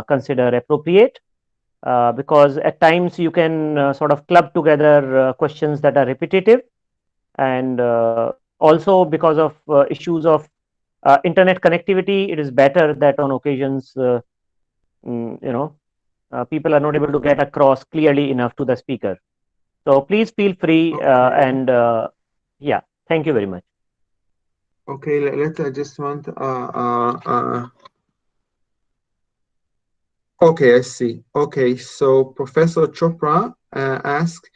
Speaker 1: consider appropriate, because at times you can sort of club together questions that are repetitive, and also because of issues of internet connectivity, it is better that on occasions, people are not able to get across clearly enough to the speaker. So please feel free
Speaker 2: Okay.
Speaker 1: and yeah, thank you very much.
Speaker 2: Okay, I just want okay, I see. Okay, so Professor Chopra asked,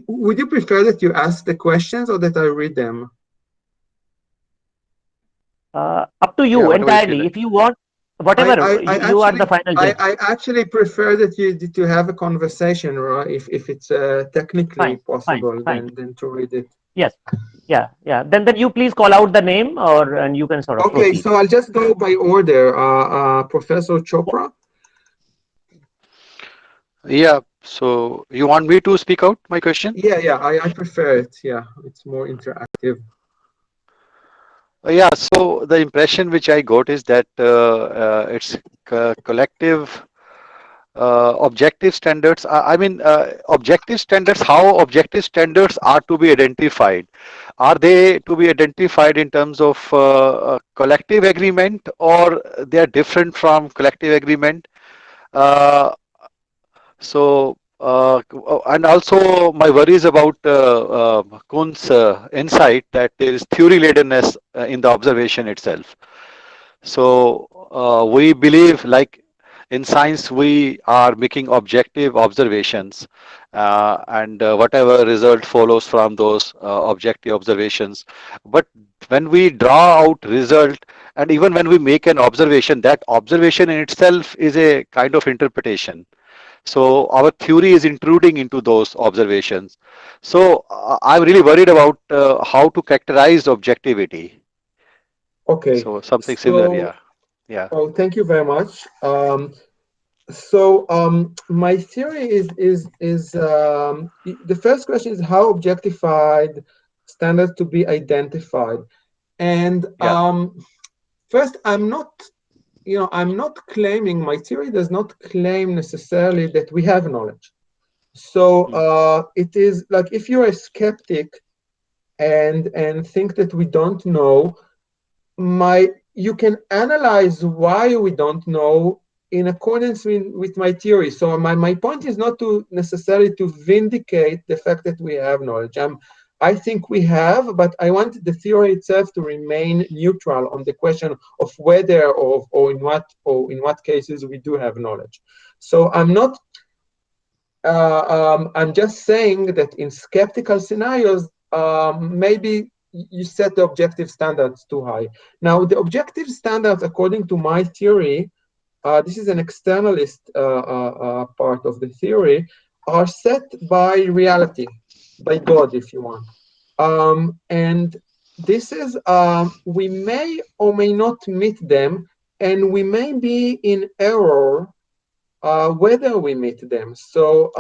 Speaker 2: would you prefer that you ask the questions or that I read them?
Speaker 1: Up to
Speaker 6: Yeah,
Speaker 1: you
Speaker 6: whatever you feel
Speaker 1: entirely.
Speaker 6: like.
Speaker 1: If you want, whatever, you are the final judge.
Speaker 2: I actually prefer that you to have a conversation, right? If it's technically
Speaker 1: Fine,
Speaker 2: possible,
Speaker 1: fine.
Speaker 2: then to read it.
Speaker 1: Yes, yeah. Then you please call out the name, and you can sort of
Speaker 2: Okay,
Speaker 1: proceed.
Speaker 2: so I'll just go by order. Professor Chopra.
Speaker 6: Yeah. So you want me to speak out my question?
Speaker 2: Yeah, I prefer it. Yeah, it's more interactive.
Speaker 6: Yeah. So the impression which I got is that it's collective objective standards. I mean, objective standards. How objective standards are to be identified? Are they to be identified in terms of collective agreement, or they are different from collective agreement? Uh, and also my worries about Kuhn's insight that there is theory ladenness in the observation itself. So we believe, like in science, we are making objective observations, and whatever result follows from those objective observations. But when we draw out result, and even when we make an observation, that observation in itself is a kind of interpretation. So our theory is intruding into those observations. So I'm really worried about how to characterize objectivity.
Speaker 2: Okay,
Speaker 6: So something similar,
Speaker 2: so
Speaker 6: yeah.
Speaker 2: oh, thank you very much. My theory is the first question is how objectified standards to be identified, and
Speaker 6: Yeah.
Speaker 2: first I'm not claiming, my theory does not claim necessarily that we have knowledge. So it is like if you're a skeptic and think that we don't know, you can analyze why we don't know in accordance with my theory. So my point is not to necessarily to vindicate the fact that we have knowledge. I think we have, but I want the theory itself to remain neutral on the question of whether or in what cases we do have knowledge. So I'm not. I'm just saying that in skeptical scenarios, maybe you set the objective standards too high. Now, the objective standards, according to my theory, this is an externalist part of the theory, are set by reality, by God, if you want. And this is, we may or may not meet them, and we may be in error whether we meet them. So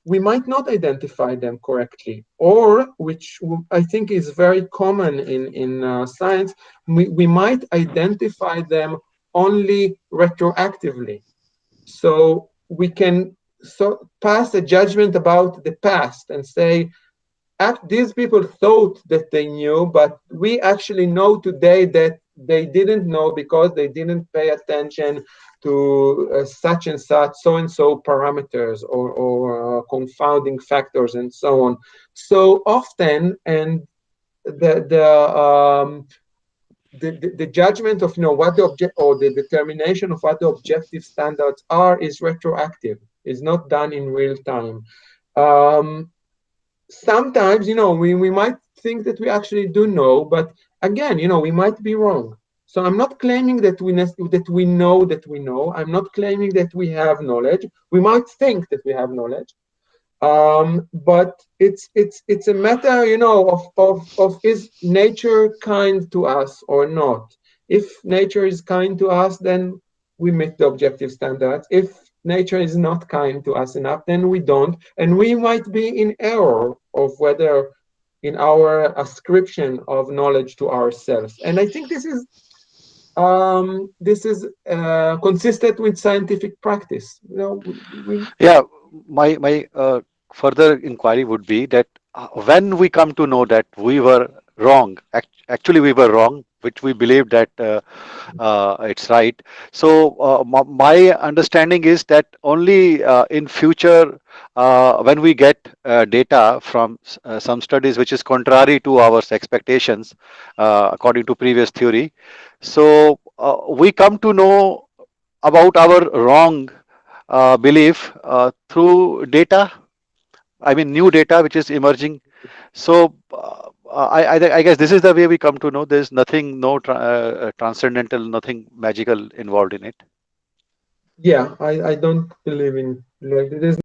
Speaker 2: we might not identify them correctly, or which I think is very common in science, we might identify them only retroactively. So we can pass a judgment about the past and say, these people thought that they knew, but we actually know today that they didn't know because they didn't pay attention to such and such, so and so parameters or confounding factors and so on. So often, and the judgment of what the object or the determination of what the objective standards are is retroactive, is not done in real time. Sometimes, we might think that we actually do know, but again, we might be wrong. So I'm not claiming that we know that we know. I'm not claiming that we have knowledge. We might think that we have knowledge, but it's a matter, of is nature kind to us or not? If nature is kind to us, then we meet the objective standards. If nature is not kind to us enough, then we don't, and we might be in error of whether in our ascription of knowledge to ourselves. And I think this is consistent with scientific practice.
Speaker 6: Yeah, my further inquiry would be that when we come to know that we were wrong. Actually, we were wrong, which we believe that it's right. So my understanding is that only in future, when we get data from some studies which is contrary to our expectations, according to previous theory, so we come to know about our wrong belief through data. I mean, new data which is emerging. So I guess this is the way we come to know. There's nothing, no transcendental, nothing magical involved in it.
Speaker 2: Yeah, I don't believe in like there's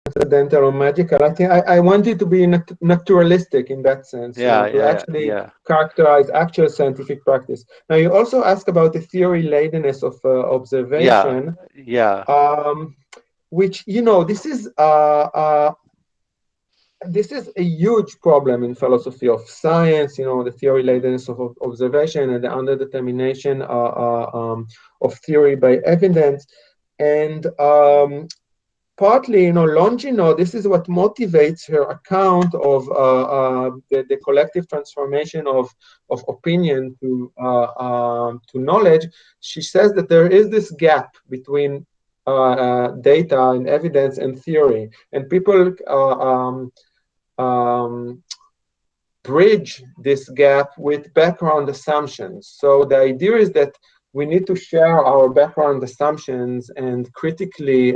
Speaker 2: accidental or magical. I think I want it to be naturalistic in that sense,
Speaker 6: Yeah,
Speaker 2: to
Speaker 6: yeah,
Speaker 2: actually
Speaker 6: yeah,
Speaker 2: characterize actual scientific practice. Now, you also ask about the theory ladenness of
Speaker 6: yeah,
Speaker 2: observation,
Speaker 6: yeah,
Speaker 2: which this is a huge problem in philosophy of science. The theory ladenness of observation and the underdetermination of theory by evidence, and partly, Longino, this is what motivates her account of the collective transformation of opinion to knowledge. She says that there is this gap between data and evidence and theory, and people bridge this gap with background assumptions. So the idea is that we need to share our background assumptions and critically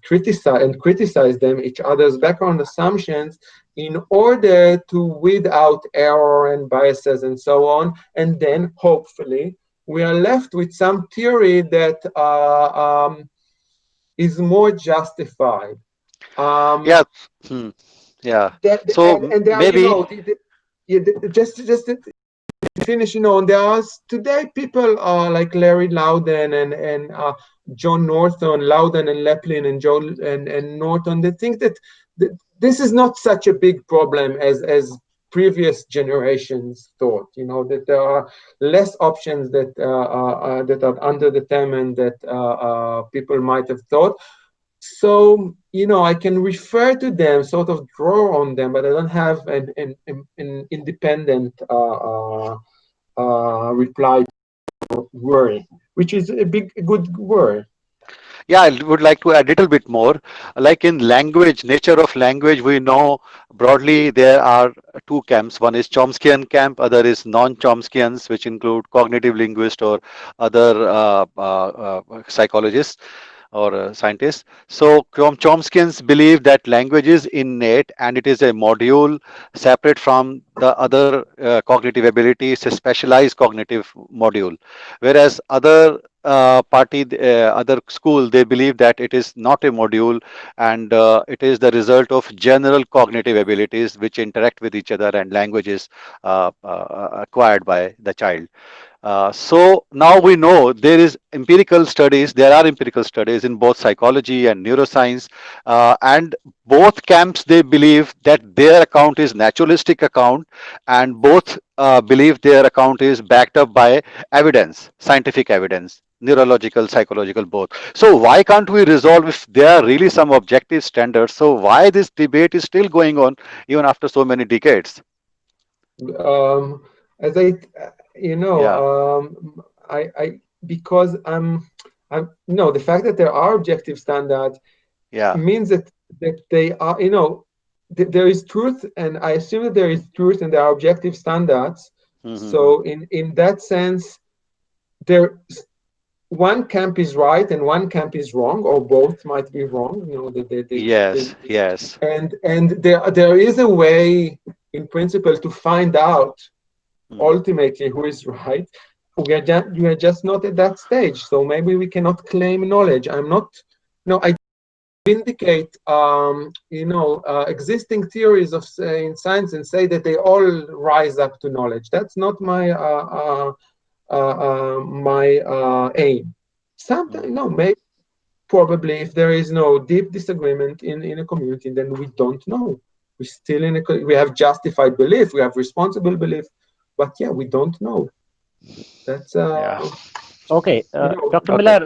Speaker 2: criticize them, each other's background assumptions, in order to weed out error and biases and so on. And then hopefully we are left with some theory that is more justified.
Speaker 6: yeah, hmm, yeah.
Speaker 2: That,
Speaker 6: So
Speaker 2: and there are,
Speaker 6: maybe,
Speaker 2: just to finish, and there are today people like Larry Loudon and John Norton, Loudon and Leplin and and Norton. They think that this is not such a big problem as previous generations thought. That there are less options that that are underdetermined that people might have thought. So, I can refer to them, sort of draw on them, but I don't have an independent reply to worry, which is a good word.
Speaker 6: yeah, I would like to add a little bit more. Like in language, nature of language, we know broadly there are two camps. One is Chomskyan camp, other is non-Chomskyans, which include cognitive linguists or other psychologists or scientists. So Chomskyans believe that language is innate and it is a module separate from the other cognitive abilities, a specialized cognitive module. Whereas other school, they believe that it is not a module and it is the result of general cognitive abilities which interact with each other and languages acquired by the child. So now we know there are empirical studies in both psychology and neuroscience, and both camps, they believe that their account is naturalistic account, and both believe their account is backed up by evidence, scientific evidence, neurological, psychological, both. So why can't we resolve if there are really some objective standards? So why this debate is still going on even after so many decades?
Speaker 2: As I,
Speaker 6: Yeah,
Speaker 2: I because no, the fact that there are objective standards
Speaker 6: yeah.
Speaker 2: means that they are, there is truth, and I assume that there is truth and there are objective standards.
Speaker 6: Mm-hmm.
Speaker 2: So in that sense, there one camp is right and one camp is wrong, or both might be wrong.
Speaker 6: Yes, yes.
Speaker 2: And there is a way, in principle, to find out ultimately who is right. We are just not at that stage, so maybe we cannot claim knowledge. I vindicate existing theories in science and say that they all rise up to knowledge. That's not my aim. Sometimes, no, maybe, probably, if there is no deep disagreement in a community, then we don't know. We still we have justified belief, we have responsible belief, but yeah, we don't know. That's
Speaker 6: Yeah.
Speaker 1: Okay, Dr.
Speaker 6: Okay.
Speaker 1: Miller,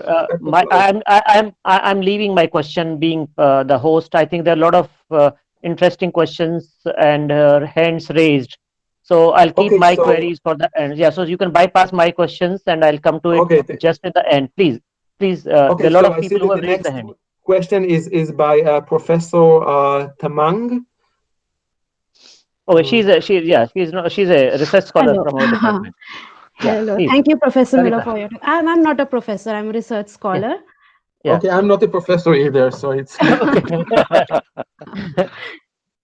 Speaker 1: I'm leaving my question being the host. I think there are a lot of interesting questions and her hands raised. So I'll keep
Speaker 2: Okay,
Speaker 1: my
Speaker 2: so
Speaker 1: queries for the end. Yeah, so you can bypass my questions and I'll come to it
Speaker 2: okay,
Speaker 1: just at the end. Please, please.
Speaker 2: okay.
Speaker 1: There are a lot
Speaker 2: So
Speaker 1: of
Speaker 2: I see
Speaker 1: people who
Speaker 2: that
Speaker 1: have
Speaker 2: the
Speaker 1: raised the
Speaker 2: next
Speaker 1: hand.
Speaker 2: question is by Professor Tamang.
Speaker 1: Oh, she's a research scholar
Speaker 7: Hello.
Speaker 1: from our department. Yeah,
Speaker 7: Hello.
Speaker 1: please,
Speaker 7: Thank you, Professor Miller,
Speaker 1: Sarita.
Speaker 7: for your. I'm not a professor. I'm a research
Speaker 1: Yeah,
Speaker 7: scholar.
Speaker 1: yeah.
Speaker 2: Okay, I'm not a professor either, so it's
Speaker 1: Okay.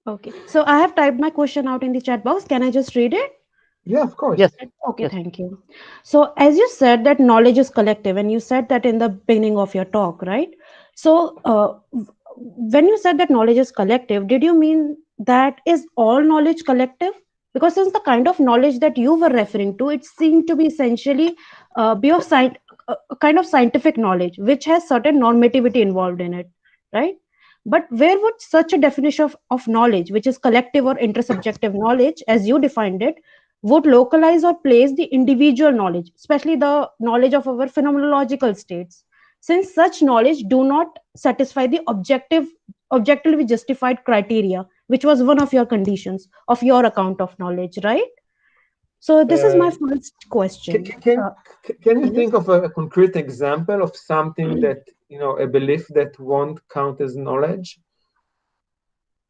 Speaker 7: Okay. So I have typed my question out in the chat box. Can I just read it?
Speaker 2: yeah, of course.
Speaker 1: Yes,
Speaker 7: Okay,
Speaker 1: yes.
Speaker 7: thank you. So as you said that knowledge is collective, and you said that in the beginning of your talk, right? So when you said that knowledge is collective, did you mean that is all knowledge collective? Because since the kind of knowledge that you were referring to, it seemed to be essentially be of a kind of scientific knowledge, which has certain normativity involved in it, right? But where would such a definition of knowledge, which is collective or intersubjective knowledge, as you defined it, would localize or place the individual knowledge, especially the knowledge of our phenomenological states, since such knowledge do not satisfy the objectively justified criteria, which was one of your conditions of your account of knowledge, right? So this is my
Speaker 2: Uh,
Speaker 7: first
Speaker 2: Can,
Speaker 7: question.
Speaker 2: can you
Speaker 7: Yes.
Speaker 2: think of a concrete example of something that, a belief that won't count as knowledge?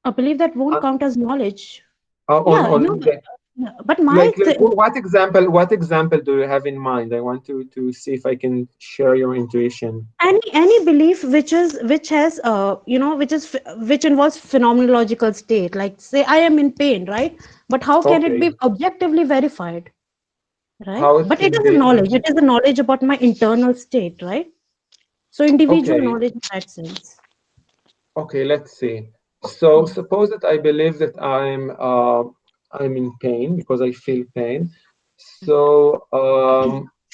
Speaker 7: I believe that won't
Speaker 2: On,
Speaker 7: count as knowledge.
Speaker 2: on,
Speaker 7: Yeah,
Speaker 2: on the,
Speaker 7: yeah, but my
Speaker 2: what example do you have in mind? I want to see if I can share your intuition.
Speaker 7: any belief which has which involves phenomenological state, like say I am in pain, right? But how can it be
Speaker 2: Okay,
Speaker 7: objectively verified, right?
Speaker 2: how it
Speaker 7: But it
Speaker 2: can
Speaker 7: is a
Speaker 2: be,
Speaker 7: knowledge, it is a knowledge about my internal state, right? So individual
Speaker 2: okay,
Speaker 7: knowledge in that sense.
Speaker 2: okay, let's see. So
Speaker 7: Yeah.
Speaker 2: suppose that I believe that I'm in pain because I feel pain. So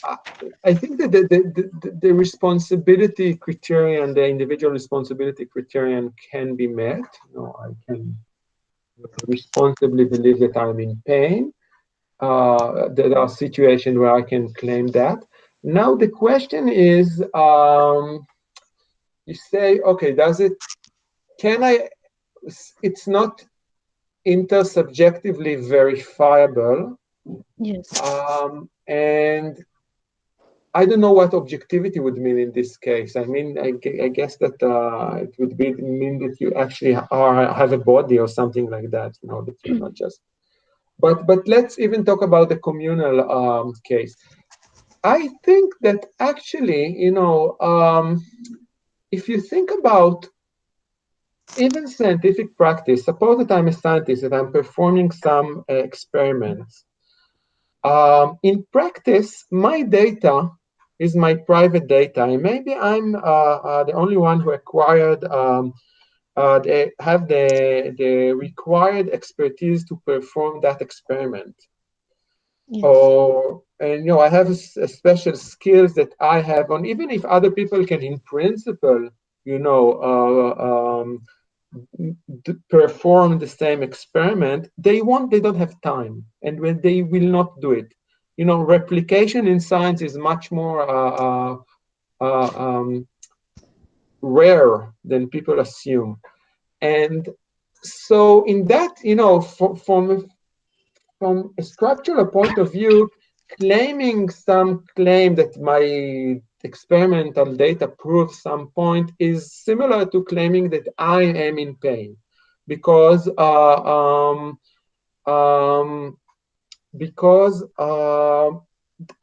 Speaker 2: I I think that the responsibility criterion, the individual responsibility criterion can be met. I can responsibly believe that I'm in pain. There are situations where I can claim that. Now the question is, you say, okay, can I, it's not intersubjectively verifiable.
Speaker 7: Yes.
Speaker 2: And I don't know what objectivity would mean in this case. I mean, I guess that it would mean that you actually have a body or something like that, that you're not just. But let's even talk about the communal case. I think that actually, if you think about even scientific practice, suppose that I'm a scientist and I'm performing some experiments. In practice, my data is my private data, and maybe I'm the only one who acquired, they have the required expertise to perform that experiment.
Speaker 7: Yes.
Speaker 2: And I have a special skills that I have on, even if other people can, in principle, perform the same experiment, they don't have time, and when they will not do it. Replication in science is much more rare than people assume. And so in that, from a structural point of view, claiming some claim that my experimental data proves some point is similar to claiming that I am in pain, because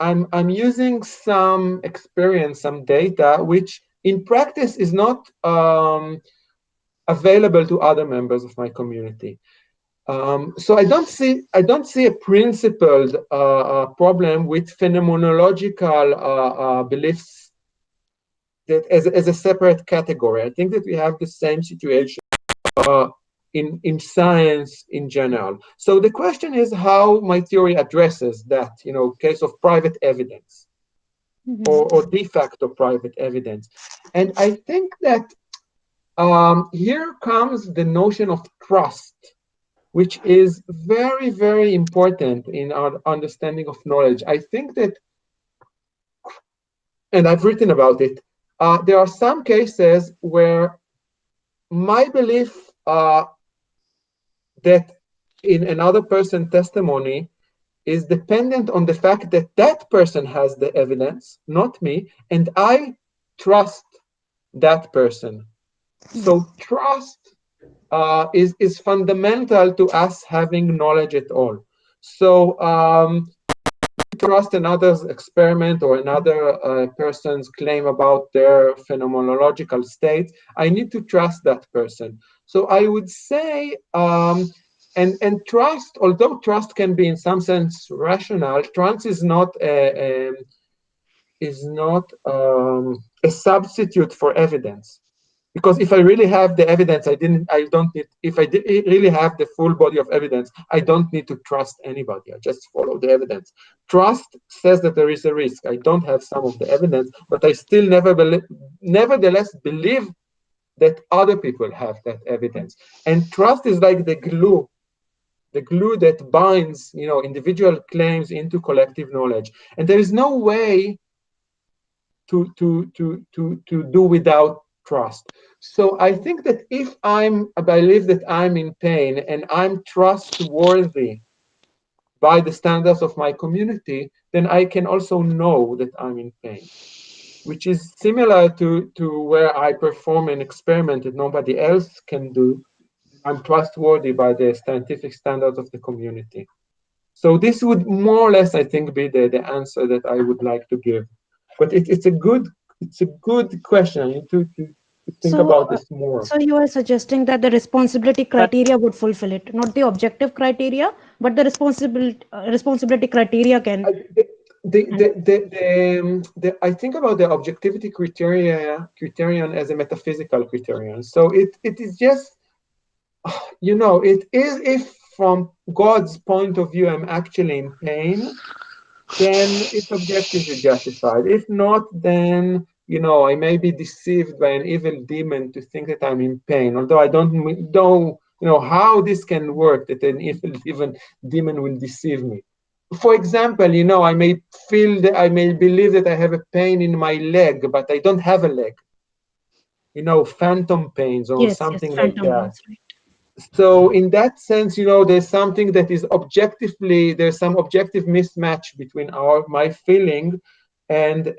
Speaker 2: I'm using some experience, some data, which in practice is not available to other members of my community. So I don't see a principled problem with phenomenological beliefs that as a separate category. I think that we have the same situation in science in general. So the question is how my theory addresses that, case of private evidence or de facto private evidence. And I think that here comes the notion of trust, which is very, very important in our understanding of knowledge. I think that, and I've written about it, there are some cases where my belief that in another person's testimony is dependent on the fact that that person has the evidence, not me, and I trust that person. So trust is fundamental to us having knowledge at all. So trust another's experiment or another person's claim about their phenomenological state, I need to trust that person. So I would say, and trust, although trust can be in some sense rational, trust is not a substitute for evidence. Because if I really have the evidence, if I really have the full body of evidence, I don't need to trust anybody. I just follow the evidence. Trust says that there is a risk. I don't have some of the evidence, but I still nevertheless believe that other people have that evidence. And trust is like the glue that binds, individual claims into collective knowledge. And there is no way to do without trust. So I think that if I believe that I'm in pain and I'm trustworthy by the standards of my community, then I can also know that I'm in pain, which is similar to where I perform an experiment that nobody else can do. I'm trustworthy by the scientific standards of the community. So this would more or less, I think, be the answer that I would like to give. But it's a good question. I need to think about this more.
Speaker 7: So you are suggesting that the responsibility criteria would fulfill it, not the objective criteria, but the responsibility criteria can.
Speaker 2: I think about the objectivity criterion as a metaphysical criterion. So it is just, it is, if from God's point of view I'm actually in pain, then it's objectively justified. If not, then I may be deceived by an evil demon to think that I'm in pain, although I don't know how this can work, that an evil demon will deceive me. For example, I may believe that I have a pain in my leg, but I don't have a leg. Phantom pains or something like that.
Speaker 7: Pains, right.
Speaker 2: So in that sense, there's something that is objectively, there's some objective mismatch between my feeling and the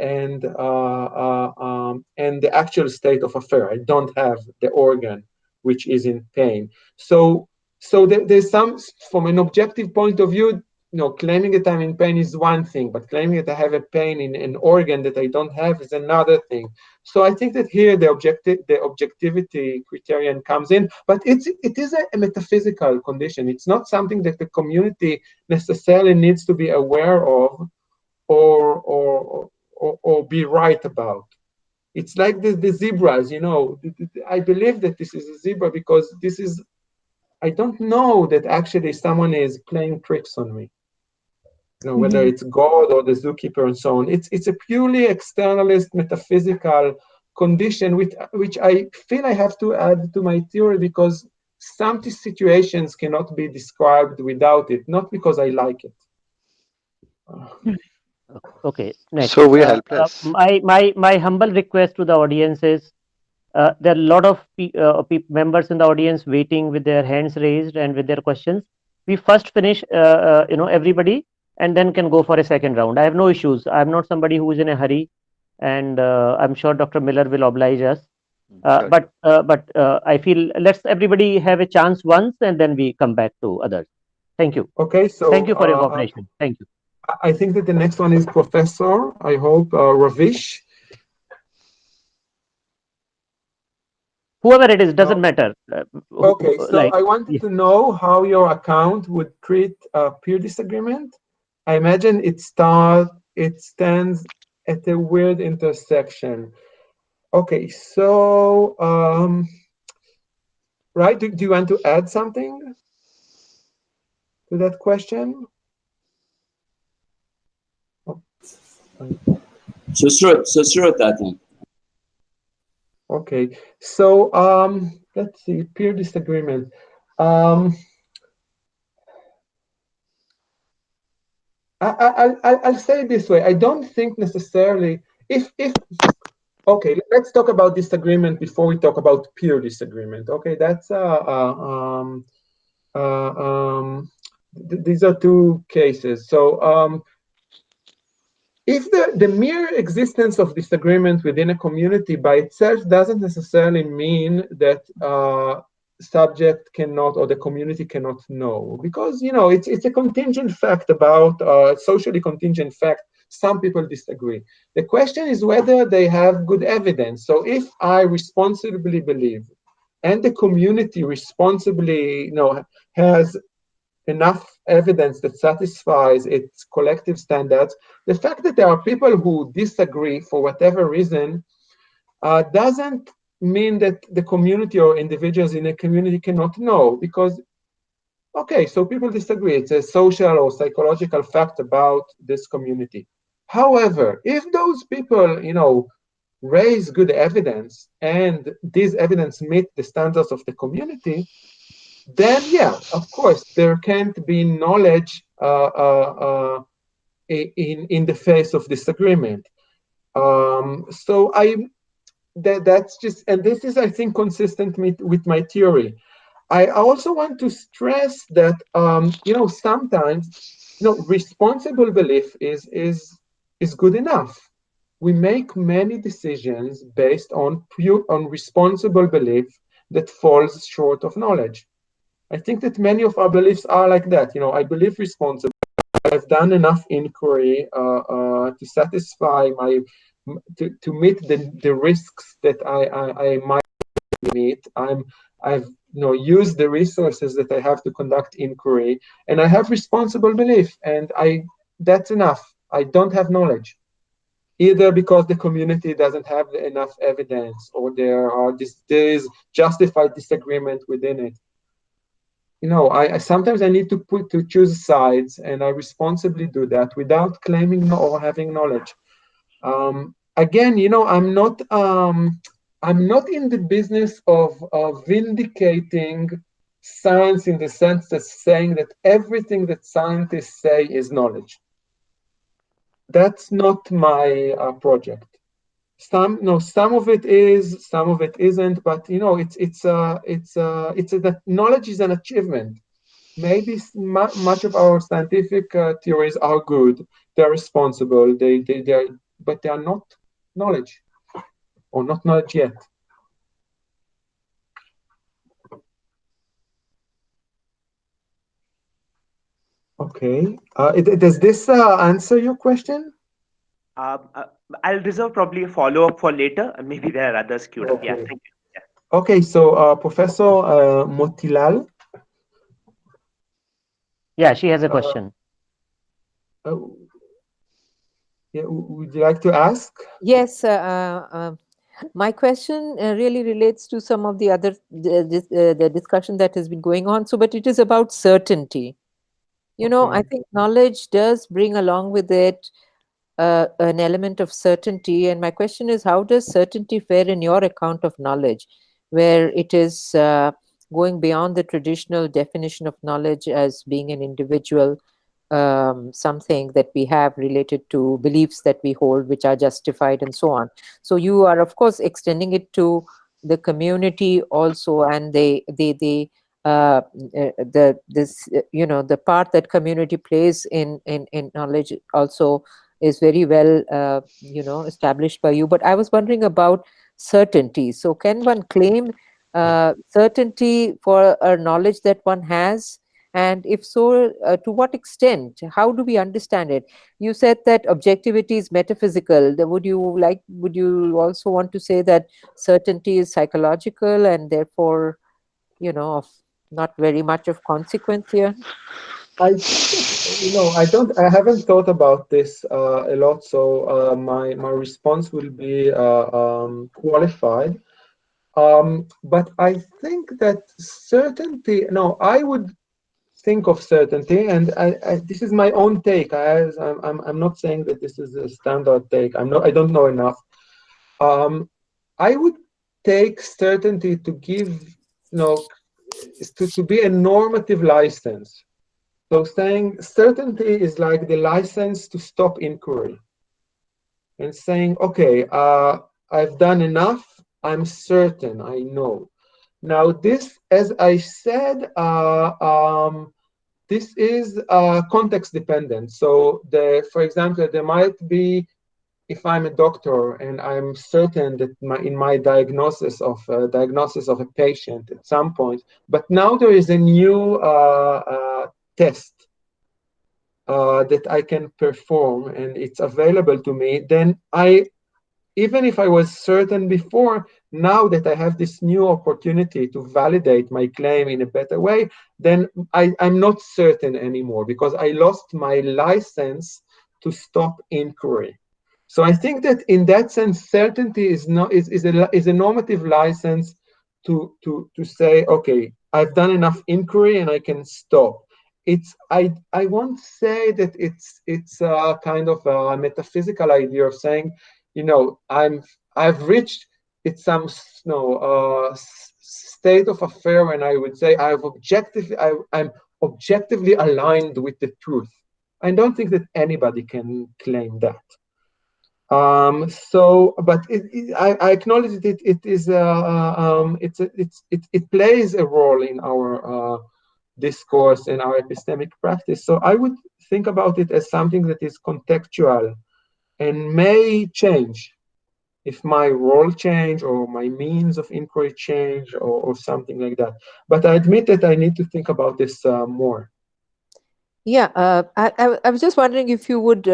Speaker 2: actual state of affair. I don't have the organ which is in pain. So there's some, from an objective point of view, claiming that I'm in pain is one thing, but claiming that I have a pain in an organ that I don't have is another thing. So I think that here the objectivity criterion comes in, but it is a metaphysical condition. It's not something that the community necessarily needs to be aware of or be right about. It's like the zebras, I believe that this is a zebra because I don't know that actually someone is playing tricks on me. Whether it's God or the zookeeper and so on. It's a purely externalist metaphysical condition which I feel I have to add to my theory because some situations cannot be described without it, not because I like it.
Speaker 1: Okay, next.
Speaker 6: So we are helpless.
Speaker 1: My humble request to the audience is, there are a lot of members in the audience waiting with their hands raised and with their questions. We first finish, everybody, and then can go for a second round. I have no issues. I'm not somebody who is in a hurry, and I'm sure Dr. Miller will oblige us.
Speaker 6: Sure.
Speaker 1: But I feel let's everybody have a chance once, and then we come back to others. Thank you.
Speaker 2: Okay, so
Speaker 1: thank you for your cooperation. Thank you.
Speaker 2: I think that the next one is Professor, I hope, Ravish.
Speaker 1: Whoever it is, doesn't matter.
Speaker 2: Okay, so I wanted to know how your account would treat peer disagreement. I imagine it stands at a weird intersection. Okay, so, right, do you want to add something to that question? Okay, so let's see, peer disagreement. I'll say it this way. I don't think necessarily okay, let's talk about disagreement before we talk about peer disagreement. Okay, that's these are two cases. So if the mere existence of disagreement within a community by itself doesn't necessarily mean that subject cannot or the community cannot know, because it's a contingent fact about socially contingent fact. Some people disagree. The question is whether they have good evidence. So if I responsibly believe and the community responsibly has enough evidence that satisfies its collective standards, the fact that there are people who disagree for whatever reason doesn't mean that the community or individuals in a community cannot know, because, okay, so people disagree. It's a social or psychological fact about this community. However, if those people, raise good evidence and this evidence meet the standards of the community, then yeah, of course, there can't be knowledge in the face of disagreement. So that's just, and this is, I think, consistent with my theory. I also want to stress that sometimes responsible belief is good enough. We make many decisions based on responsible belief that falls short of knowledge. I think that many of our beliefs are like that. I believe responsibly. I've done enough inquiry to satisfy to meet the risks that I might meet. I've used the resources that I have to conduct inquiry, and I have responsible belief, and that's enough. I don't have knowledge, either because the community doesn't have enough evidence, or there is justified disagreement within it. I sometimes I need to choose sides, and I responsibly do that without claiming or having knowledge. Again, I'm not in the business of vindicating science in the sense that saying that everything that scientists say is knowledge. That's not my project. Some of it is, some of it isn't, but that knowledge is an achievement. Maybe much of our scientific theories are good, they're responsible, but they are not knowledge, or not knowledge yet. Okay, does this answer your question?
Speaker 8: I'll reserve probably a follow-up for later, and maybe there are others queued up. Yeah, thank you. Yeah.
Speaker 2: Okay, so Professor Motilal.
Speaker 1: Yeah, she has a question.
Speaker 2: Yeah, would you like to ask?
Speaker 9: Yes, my question really relates to some of the other the discussion that has been going on. So, but it is about certainty.
Speaker 2: Okay.
Speaker 9: I think knowledge does bring along with it an element of certainty. And my question is, how does certainty fare in your account of knowledge, where it is going beyond the traditional definition of knowledge as being an individual something that we have related to beliefs that we hold, which are justified and so on. So you are, of course, extending it to the community also, and the part that community plays in knowledge also is very well established by you. But I was wondering about certainty. So can one claim certainty for a knowledge that one has? And if so, to what extent? How do we understand it? You said that objectivity is metaphysical. Would you also want to say that certainty is psychological and therefore, of not very much of consequence here?
Speaker 2: I haven't thought about this a lot, so my response will be qualified. But I think that certainty. No, I would think of certainty, and this is my own take. I'm not saying that this is a standard take. I don't know enough. I would take certainty to give, to be a normative license. So saying certainty is like the license to stop inquiry, and saying, okay, I've done enough. I'm certain. I know. Now, this, as I said, this is context dependent. So, for example, there might be, if I'm a doctor and I'm certain that in my diagnosis of a patient at some point, but now there is a new test that I can perform and it's available to me, then even if I was certain before, now that I have this new opportunity to validate my claim in a better way, then I'm not certain anymore because I lost my license to stop inquiry. So I think that in that sense, certainty is a normative license to say, okay, I've done enough inquiry and I can stop. I won't say that it's a kind of a metaphysical idea of saying, I've reached some state of affair when I would say I'm objectively aligned with the truth. I don't think that anybody can claim that. But I acknowledge that it plays a role in our discourse and our epistemic practice. So I would think about it as something that is contextual and may change if my role change or my means of inquiry change or something like that. But I admit that I need to think about this more.
Speaker 9: Yeah, I was just wondering if you would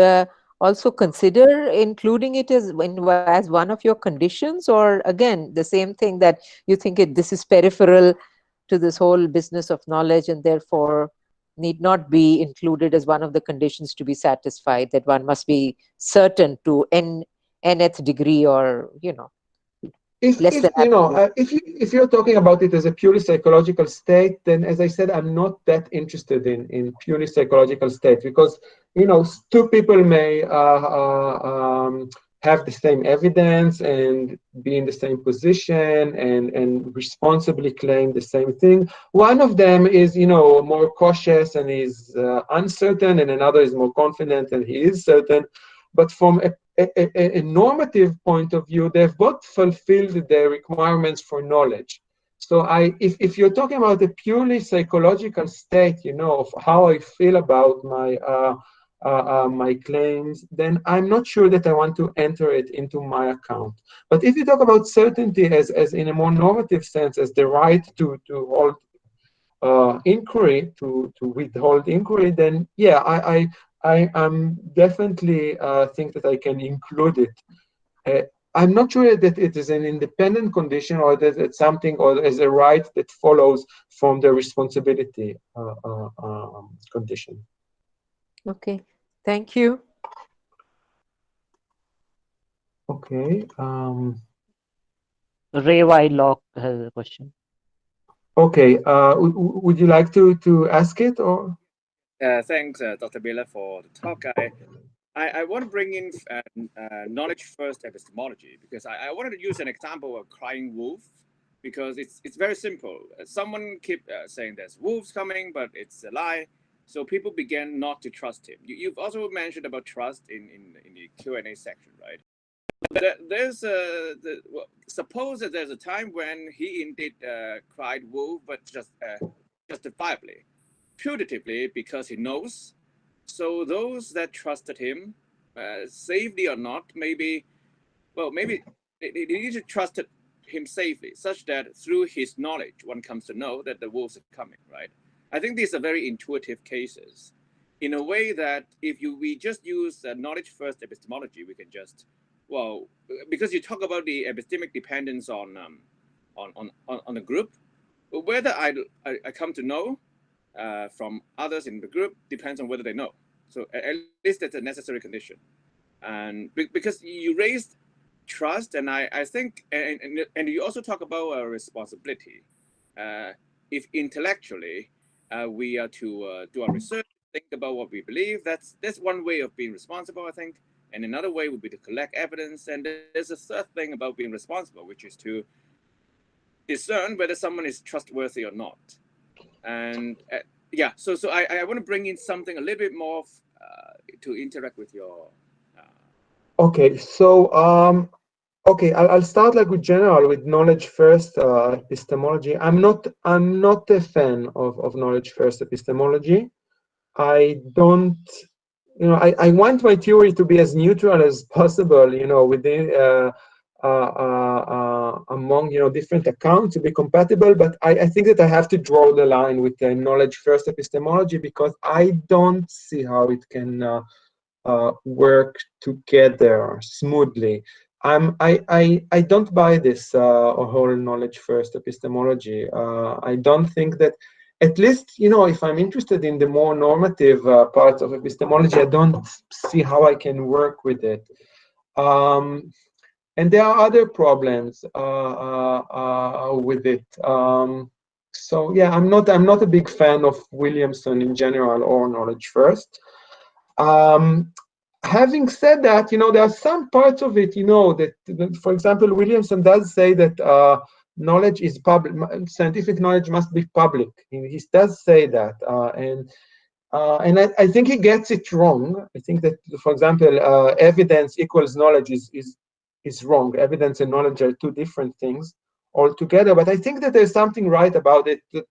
Speaker 9: also consider including it as one of your conditions, or again, the same thing that you think this is peripheral to this whole business of knowledge and therefore need not be included as one of the conditions to be satisfied, that one must be certain to nth degree, or
Speaker 2: if you're talking about it as a purely psychological state, then as I said, I'm not that interested in purely psychological state because two people may have the same evidence and be in the same position and responsibly claim the same thing. One of them is more cautious and is uncertain, and another is more confident and he is certain. But from a normative point of view, they've both fulfilled the requirements for knowledge. So if you're talking about a purely psychological state, of how I feel about my claims, then I'm not sure that I want to enter it into my account. But if you talk about certainty as in a more normative sense, as the right to hold inquiry, to withhold inquiry, then yeah, I'm definitely think that I can include it. I'm not sure that it is an independent condition or that it's something or as a right that follows from the responsibility condition.
Speaker 9: Okay, thank you.
Speaker 2: Okay.
Speaker 1: Ray Whitelock has a question.
Speaker 2: Okay. Would you like to ask it or?
Speaker 10: Thanks, Dr. Miller, for the talk. I want to bring in knowledge first epistemology because I wanted to use an example of crying wolf because it's very simple. Someone keep saying there's wolves coming, but it's a lie. So people began not to trust him. You've also mentioned about trust in the Q&A section, right? There's suppose that there's a time when he indeed cried wolf, but just justifiably, putatively, because he knows. So those that trusted him, safely or not, maybe they need to trust him safely, such that through his knowledge, one comes to know that the wolves are coming, right? I think these are very intuitive cases, in a way that if we just use knowledge first epistemology, we can just, because you talk about the epistemic dependence on the group, whether I come to know from others in the group depends on whether they know. So at least that's a necessary condition. And because you raised trust, and I think, and you also talk about responsibility. If intellectually we are to do our research, think about what we believe, that's one way of being responsible, I think. And another way would be to collect evidence. And there's a third thing about being responsible, which is to discern whether someone is trustworthy or not. And yeah, so I want to bring in something a little bit more to interact with your.
Speaker 2: Okay, so Okay, I'll start like with general, with knowledge first epistemology. I'm not a fan of knowledge first epistemology. I don't, I want my theory to be as neutral as possible, within among different accounts to be compatible. But I think that I have to draw the line with the knowledge first epistemology, because I don't see how it can work together smoothly. I don't buy this whole knowledge first epistemology. I don't think that, at least, if I'm interested in the more normative parts of epistemology, I don't see how I can work with it. And there are other problems with it. So yeah, I'm not a big fan of Williamson in general or knowledge first. Having said that, there are some parts of it, that, for example, Williamson does say that knowledge is public, scientific knowledge must be public. He does say that, and I think he gets it wrong. I think that, for example, evidence equals knowledge is wrong. Evidence and knowledge are two different things altogether. But I think that there's something right about it, that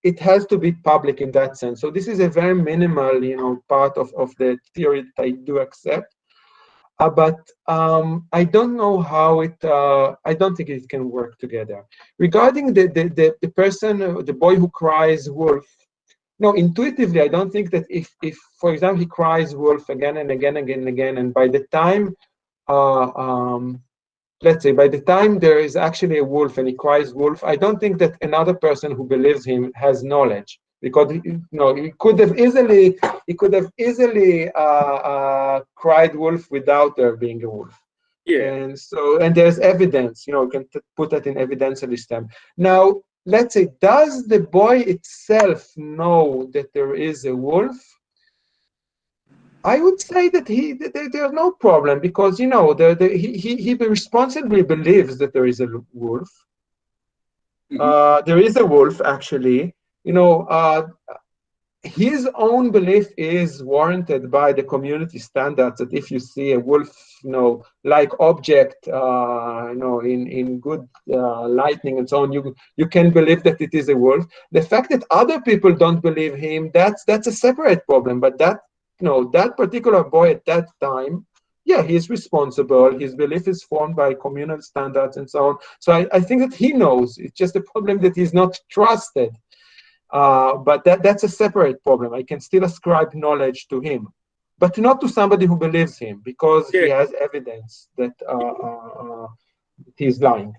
Speaker 2: it has to be public in that sense. So this is a very minimal, part of the theory that I do accept. But I don't know how it. I don't think it can work together. Regarding the person, the boy who cries wolf. No, intuitively, I don't think that if for example, he cries wolf again and again and again, and by the time, let's say, by the time there is actually a wolf and he cries wolf, I don't think that another person who believes him has knowledge, because he could have easily cried wolf without there being a wolf.
Speaker 10: Yeah.
Speaker 2: And there's evidence, you can put that in evidentialist term. Now, let's say, does the boy itself know that there is a wolf? I would say that there's no problem, because he responsibly believes that there is a wolf. There is a wolf, actually. His own belief is warranted by the community standards that if you see a wolf, like object, in good lighting and so on, you can believe that it is a wolf. The fact that other people don't believe him, that's a separate problem. But that particular boy at that time, yeah, he's responsible. His belief is formed by communal standards and so on. So I think that he knows. It's just a problem that he's not trusted. But that's a separate problem. I can still ascribe knowledge to him, but not to somebody who believes him, because he has evidence that he's lying.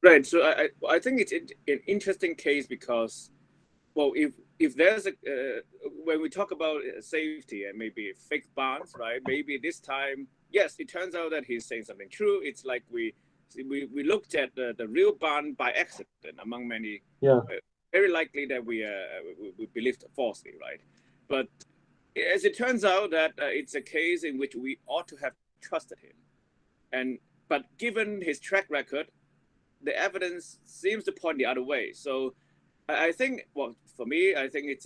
Speaker 10: Right. So I think it's an interesting case, because, well, if there's when we talk about safety and maybe fake bonds, right? Maybe this time, yes, it turns out that he's saying something true. It's like we looked at the real bond by accident among many.
Speaker 2: Yeah.
Speaker 10: Very likely that we believed falsely, right? But as it turns out, that it's a case in which we ought to have trusted him, but given his track record, the evidence seems to point the other way. So I think, well, for me, I think it's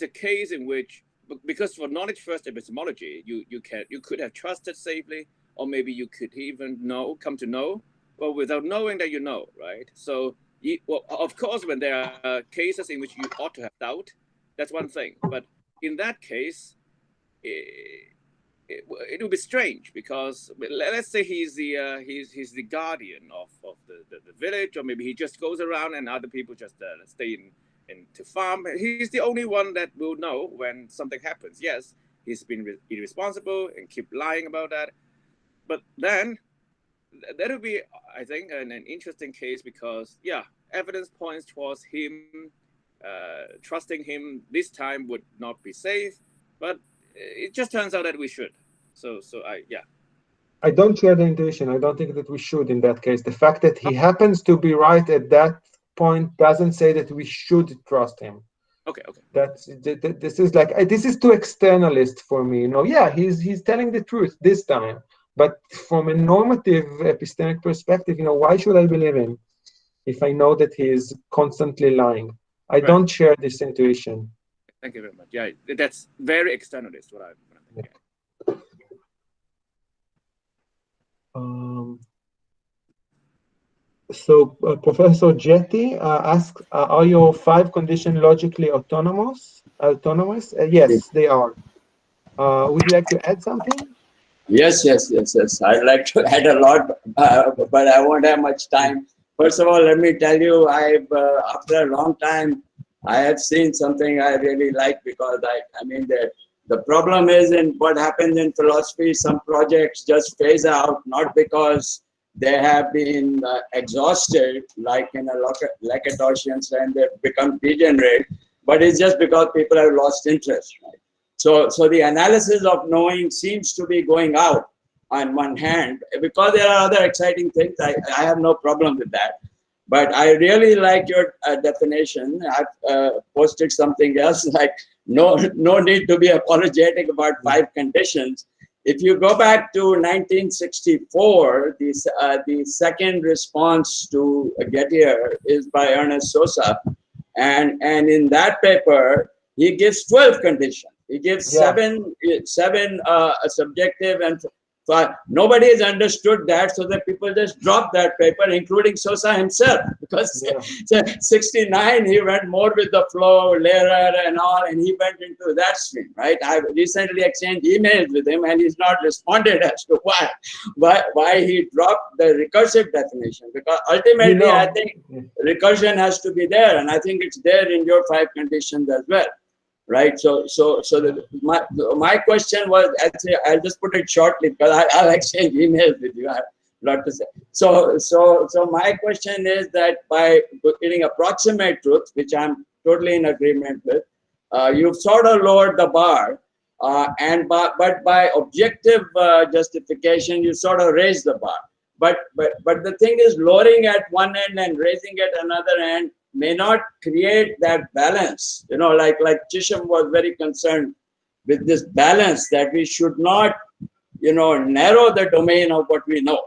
Speaker 10: a case in which, because for knowledge first epistemology, you could have trusted safely, or maybe you could even come to know, well, without knowing that you know, right? So. Well, of course, when there are cases in which you ought to have doubt, that's one thing. But in that case, it would be strange, because let's say he's the guardian of the village, or maybe he just goes around and other people just stay in to farm. He's the only one that will know when something happens. Yes, he's been irresponsible and keep lying about that. But then, that would be, I think, an interesting case, because, yeah, evidence points towards him. Trusting him this time would not be safe, but it just turns out that we should. So I
Speaker 2: don't share the intuition. I don't think that we should in that case. The fact that he happens to be right at that point doesn't say that we should trust him.
Speaker 10: Okay.
Speaker 2: This is too externalist for me. Yeah, he's telling the truth this time. But from a normative epistemic perspective, why should I believe him if I know that he is constantly lying? I don't share this intuition.
Speaker 10: Thank you very much. Yeah, that's very externalist, what I'm thinking.
Speaker 2: Professor Gettier asks, are your 5 conditions logically autonomous? Yes, they are. Would you like to add something?
Speaker 11: Yes. I'd like to add a lot, but I won't have much time. First of all, let me tell you, after a long time, I have seen something I really like, because I mean, the problem is in what happens in philosophy, some projects just phase out, not because they have been exhausted, like in a Lacatosian and they've become degenerate, but it's just because people have lost interest, right? So the analysis of knowing seems to be going out on one hand, because there are other exciting things. I have no problem with that. But I really like your definition. I've posted something else like no need to be apologetic about 5 conditions. If you go back to 1964, the second response to Gettier is by Ernest Sosa. And in that paper, he gives 12 conditions. He gives seven subjective and 5. Nobody has understood that, so that people just dropped that paper, including Sosa himself, because 69 he went more with the flow, Lehrer and all, and he went into that stream, right? I recently exchanged emails with him, and he's not responded as to why he dropped the recursive definition, because ultimately I think recursion has to be there, and I think it's there in your 5 conditions as well. Right, my question was, actually, I'll just put it shortly, because I'll exchange emails with you. I have a lot to say. So my question is that by getting approximate truth, which I'm totally in agreement with, you've sort of lowered the bar, but by objective justification, you sort of raise the bar. But the thing is, lowering at one end and raising at another end may not create that balance. You know, like Chisholm was very concerned with this balance, that we should not, narrow the domain of what we know,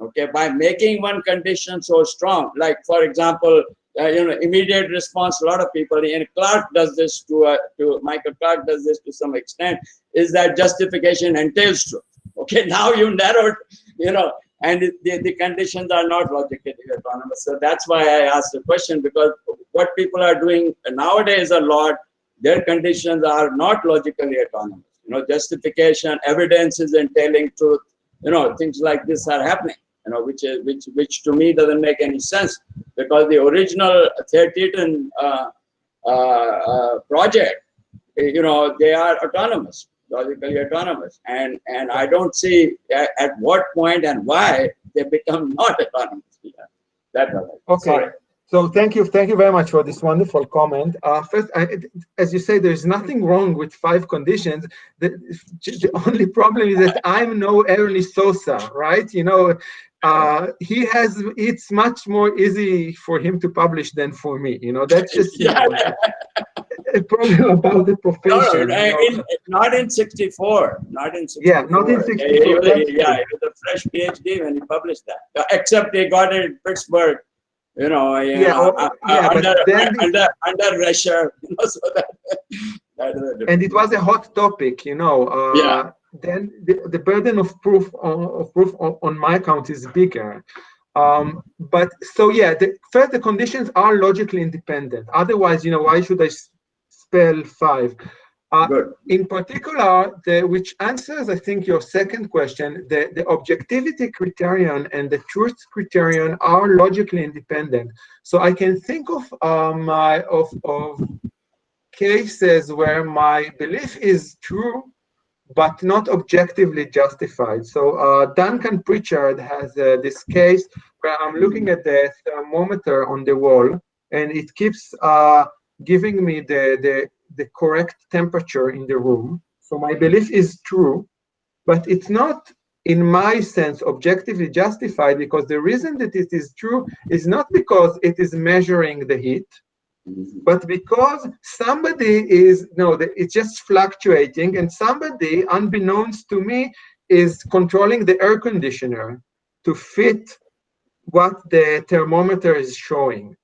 Speaker 11: okay, by making one condition so strong. Like, for example, immediate response, a lot of people, and Clark does this Michael Clark does this to some extent, is that justification entails truth. Okay, now you narrowed, and the conditions are not logically autonomous. So that's why I asked the question, because what people are doing nowadays a lot, their conditions are not logically autonomous. Justification, evidence is entailing truth, things like this are happening, which to me doesn't make any sense, because the original Theaetetan project, they are autonomous, logically autonomous, and I don't see at what point and why they become not autonomous.
Speaker 2: Okay. Sorry. So thank you very much for this wonderful comment. First, as you say, there's nothing wrong with 5 conditions. The only problem is that I'm no Ernest Sosa, right? It's much more easy for him to publish than for me. That's just a problem about the profession.
Speaker 11: Not in 64. Not in 64.
Speaker 2: Yeah, not in 64.
Speaker 11: It was a fresh PhD when he published that. Except he got it in Pittsburgh. Under pressure. So
Speaker 2: and it was a hot topic. Then the burden of proof on my account is bigger. But so first, the conditions are logically independent. Otherwise, why should I spell 5? In particular, which answers, I think, your second question, the objectivity criterion and the truth criterion are logically independent. So I can think of cases where my belief is true, but not objectively justified. So Duncan Pritchard has this case where I'm looking at the thermometer on the wall, and it keeps giving me the correct temperature in the room. So my belief is true, but it's not, in my sense, objectively justified, because the reason that it is true is not because it is measuring the heat, but because somebody it's just fluctuating, and somebody, unbeknownst to me, is controlling the air conditioner to fit what the thermometer is showing.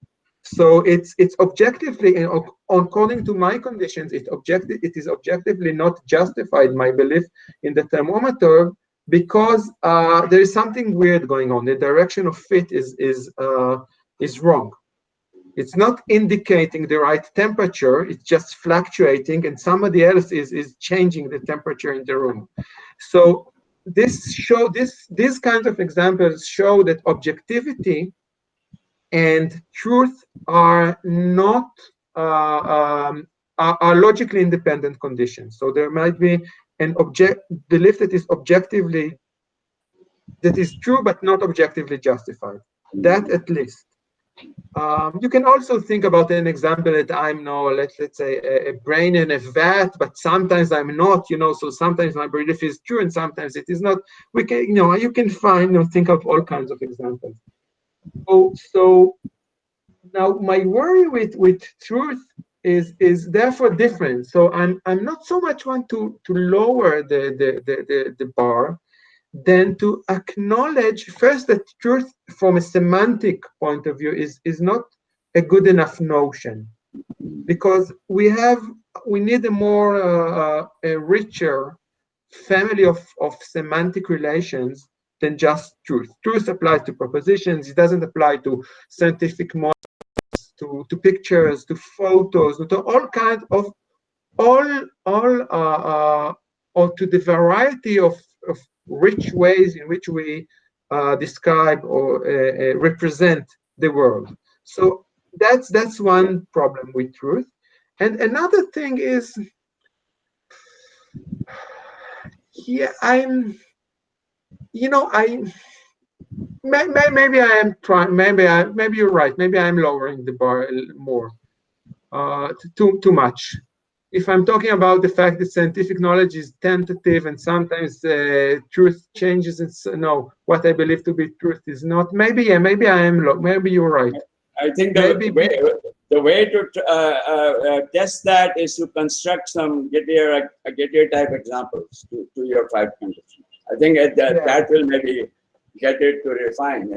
Speaker 2: So it's objectively, according to my conditions, it is objectively not justified, my belief in the thermometer, because there is something weird going on. The direction of fit is wrong. It's not indicating the right temperature. It's just fluctuating, and somebody else is changing the temperature in the room. So these kinds of examples show that objectivity and truth are not are logically independent conditions. So there might be an belief that is objectively, that is true but not objectively justified. That at least. You can also think about an example that I'm no, let's say a brain in a vat, but sometimes I'm not, so sometimes my belief is true and sometimes it is not. We can, you can find, think of all kinds of examples. So now my worry with truth is therefore different. So I'm not so much want to lower the bar than to acknowledge first that truth from a semantic point of view is not a good enough notion, because we need a more a richer family of semantic relations than just truth. Truth applies to propositions. It doesn't apply to scientific models, to pictures, to photos, to all kinds of or to the variety of rich ways in which we describe or represent the world. So that's one problem with truth. And another thing is, maybe I am trying. Maybe you're right. Maybe I'm lowering the bar more, too much. If I'm talking about the fact that scientific knowledge is tentative and sometimes truth changes, and what I believe to be truth is not. Maybe I am low. Maybe you're right.
Speaker 11: I think the way to test that is to construct some Gettier type examples to your 5 conditions. I think that will maybe get it to refine,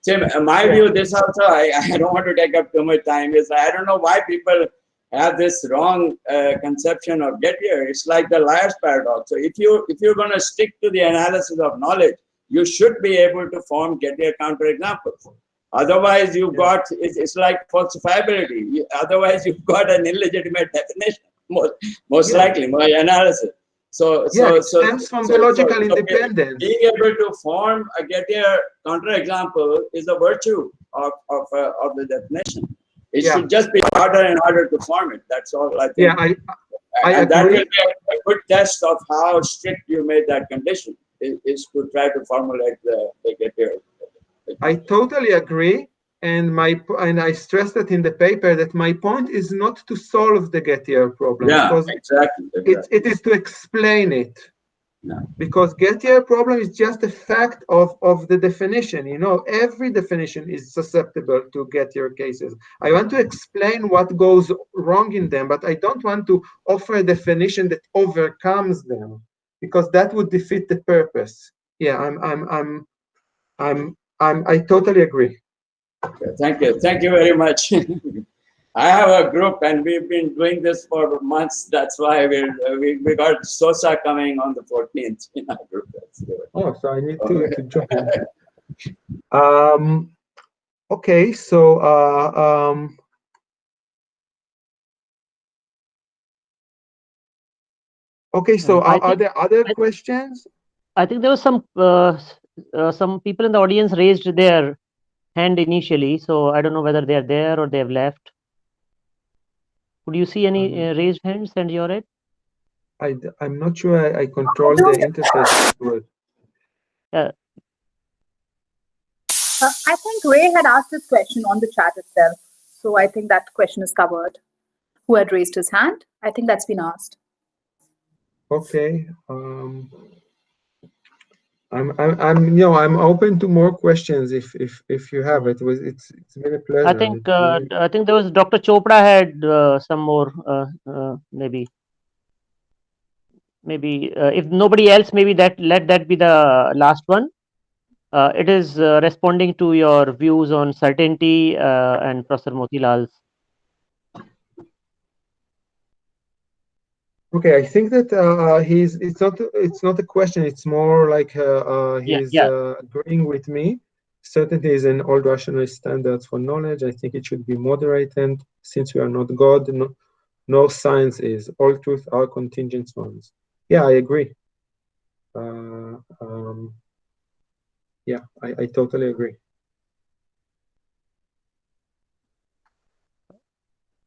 Speaker 11: Tim, my view, this also, I don't want to take up too much time, is I don't know why people have this wrong conception of Gettier. It's like the liar's paradox. So if you're going to stick to the analysis of knowledge, you should be able to form Gettier counterexamples. Otherwise, you've got, it's like falsifiability. Otherwise, you've got an illegitimate definition, most likely, my analysis. So
Speaker 2: it stems from the logical independence.
Speaker 11: Being able to form a Gettier counterexample is a virtue of the definition. It should just be harder and harder to form it. That's all I think.
Speaker 2: Yeah, I agree.
Speaker 11: That will be a good test of how strict you made that condition, is to try to formulate the Gettier.
Speaker 2: I totally agree. And I stress that in the paper, that my point is not to solve the Gettier problem.
Speaker 11: Yeah,
Speaker 2: because
Speaker 11: exactly.
Speaker 2: It is to explain it.
Speaker 11: Yeah.
Speaker 2: Because Gettier problem is just a fact of the definition. Every definition is susceptible to Gettier cases. I want to explain what goes wrong in them, but I don't want to offer a definition that overcomes them, because that would defeat the purpose. Yeah, I totally agree.
Speaker 11: Okay, thank you very much. I have a group and we've been doing this for months. That's why we got Sosa coming on the 14th in our group.
Speaker 2: Oh, so I need to join. Okay, so are there other questions?
Speaker 1: I think there was some people in the audience raised their hand initially, so I don't know whether they are there or they have left. Could you see any raised hands and you're it?
Speaker 2: I'm not sure I control the interface.
Speaker 12: I think Ray had asked this question on the chat itself, so I think that question is covered. Who had raised his hand? I think that's been asked.
Speaker 2: Okay. I'm open to more questions if you have it. It's been a pleasure.
Speaker 1: I think there was Dr. Chopra had some more maybe if nobody else, maybe let that be the last one. It is responding to your views on certainty and Professor Motilal's.
Speaker 2: Okay, I think that it's not a question. It's more like he's
Speaker 1: Yeah.
Speaker 2: agreeing with me. Certainty is an old rationalist standards for knowledge. I think it should be moderated since we are not God. No science is. All truth are contingent ones. Yeah, I agree. Yeah, I totally agree.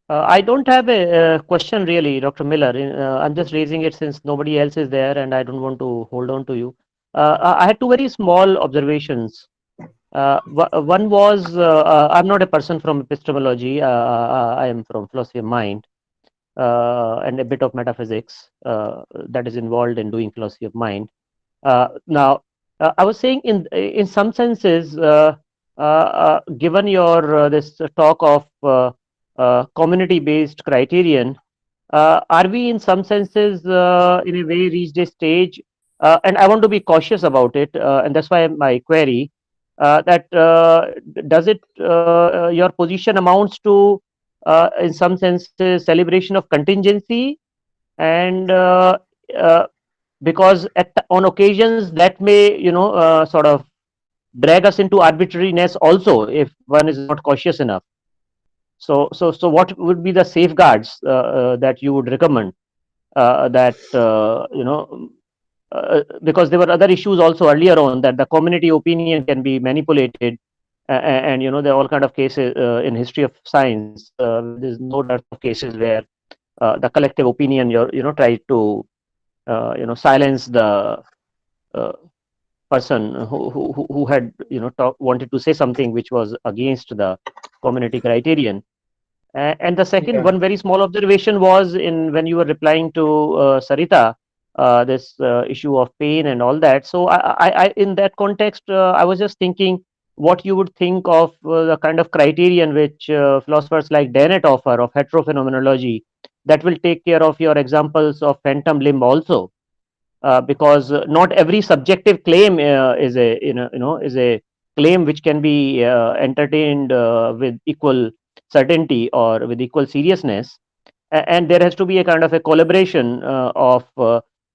Speaker 1: I don't have a question really, Dr. Miller. I'm just raising it since nobody else is there and I don't want to hold on to you. I had two very small observations. One was I'm not a person from epistemology. I am from philosophy of mind and a bit of metaphysics that is involved in doing philosophy of mind. Now, I was saying in some senses, given your this talk of community-based criterion, are we in some senses in a way reached a stage? And I want to be cautious about it, and that's why my query that does it your position amounts to in some senses celebration of contingency and because on occasions that may sort of drag us into arbitrariness also if one is not cautious enough. So what would be the safeguards that you would recommend that because there were other issues also earlier on that the community opinion can be manipulated and there are all kind of cases in history of science there's no dearth of cases where the collective opinion tried to silence the uh, person who had wanted to say something which was against the community criterion. And the second
Speaker 2: Yeah.
Speaker 1: one very small observation was in when you were replying to Sarita this issue of pain and all that. So I in that context I was just thinking what you would think of the kind of criterion which philosophers like Dennett offer of heterophenomenology that will take care of your examples of phantom limb also because not every subjective claim is a is a claim which can be entertained with equal certainty or with equal seriousness and there has to be a kind of a collaboration of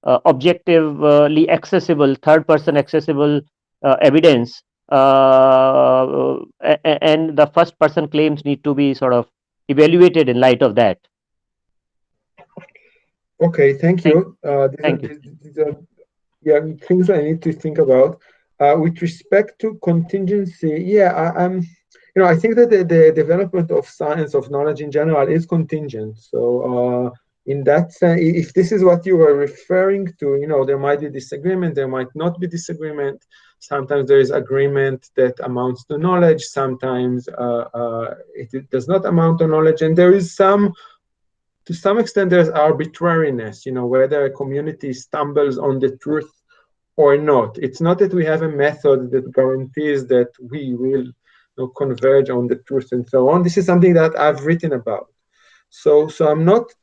Speaker 1: objectively accessible third person accessible evidence and the first person claims need to be sort of evaluated in light of that.
Speaker 2: Okay, thank you.
Speaker 1: Thank you.
Speaker 2: These are things I need to think about. With respect to contingency, I'm I think that the development of science of knowledge in general is contingent. So in that sense, if this is what you were referring to, there might be disagreement, there might not be disagreement. Sometimes there is agreement that amounts to knowledge. Sometimes it does not amount to knowledge, and there is to some extent, there's arbitrariness, whether a community stumbles on the truth or not. It's not that we have a method that guarantees that we will converge on the truth and so on. This is something that I've written about. So I'm not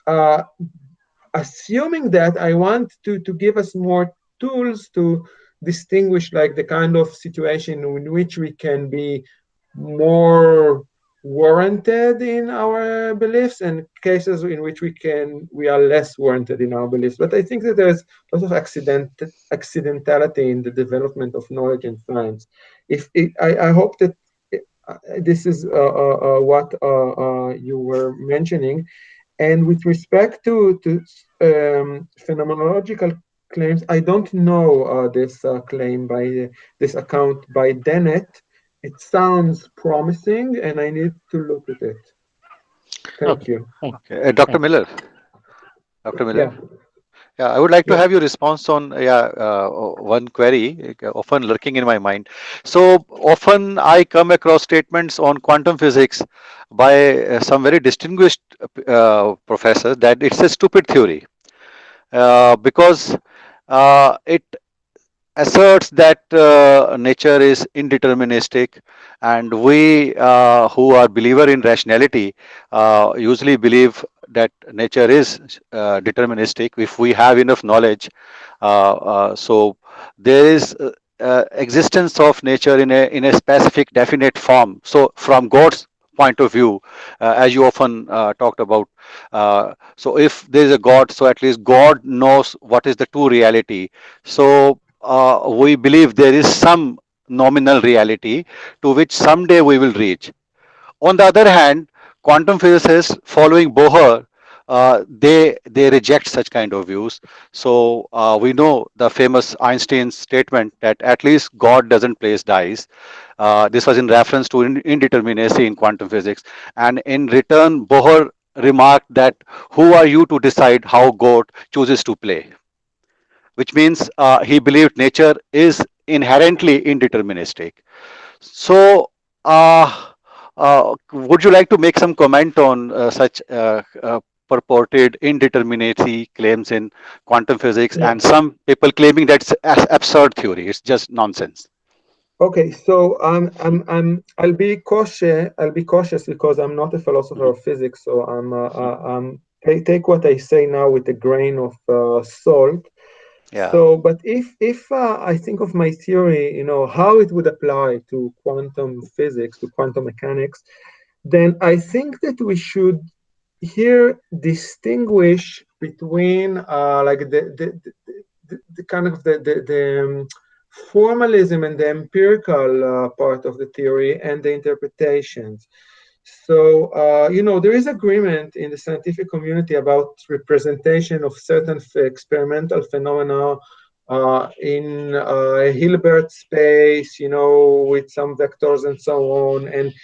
Speaker 2: assuming that. I want to give us more tools to distinguish like the kind of situation in which we can be more warranted in our beliefs and cases in which we are less warranted in our beliefs. But I think that there's a lot of accidentality in the development of knowledge and science. I hope that this is what you were mentioning. And with respect to phenomenological claims, I don't know this claim by this account by Dennett. It sounds promising, and I need to look at it. Thank you.
Speaker 6: Okay, Dr. Miller. Dr. Miller.
Speaker 2: Yeah.
Speaker 6: Yeah, I would like to have your response on one query often lurking in my mind. So often I come across statements on quantum physics by some very distinguished professors that it's a stupid theory because it asserts that nature is indeterministic, and we who are believer in rationality usually believe that nature is deterministic if we have enough knowledge. So there is existence of nature in a specific definite form. So from God's point of view, as you often talked about. So if there is a God, so at least God knows what is the true reality. So we believe there is some nominal reality to which someday we will reach. On the other hand, quantum physicists following Bohr, they reject such kind of views. So we know the famous Einstein's statement that at least God doesn't place dice. This was in reference to indeterminacy in quantum physics, and in return, Bohr remarked that who are you to decide how God chooses to play? Which means he believed nature is inherently indeterministic. So, would you like to make some comment on such purported indeterminacy claims in quantum physics,
Speaker 2: Yeah.
Speaker 6: and some people claiming that's absurd theory? It's just nonsense.
Speaker 2: Okay, so I'll be cautious. I'll be cautious because I'm not a philosopher of physics. So take what I say now with a grain of salt.
Speaker 6: Yeah.
Speaker 2: So, but if I think of my theory, how it would apply to quantum physics, to quantum mechanics, then I think that we should here distinguish between like the kind of the formalism and the empirical part of the theory and the interpretations. So, there is agreement in the scientific community about representation of certain experimental phenomena in Hilbert space, with some vectors and so on, and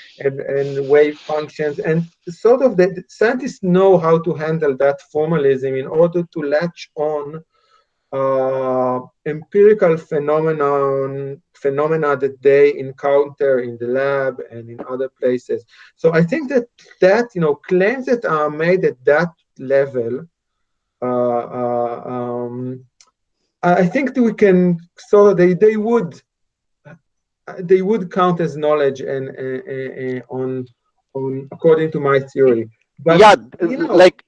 Speaker 2: wave functions. And sort of the scientists know how to handle that formalism in order to latch on empirical phenomena that they encounter in the lab and in other places. So I think that claims that are made at that level, I think that we can they would count as knowledge and on according to my theory. But
Speaker 6: Yeah, like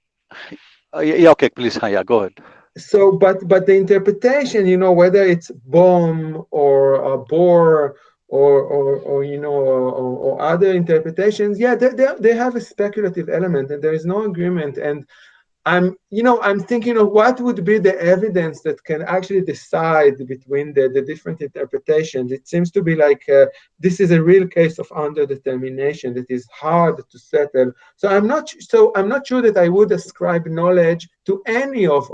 Speaker 6: yeah. Okay, please. Yeah, go ahead.
Speaker 2: So, but the interpretation, whether it's bomb or a Bohr or other interpretations, yeah, they have a speculative element, and there is no agreement. And I'm thinking of what would be the evidence that can actually decide between the different interpretations. It seems to be like this is a real case of underdetermination that is hard to settle. So I'm not sure that I would ascribe knowledge to any of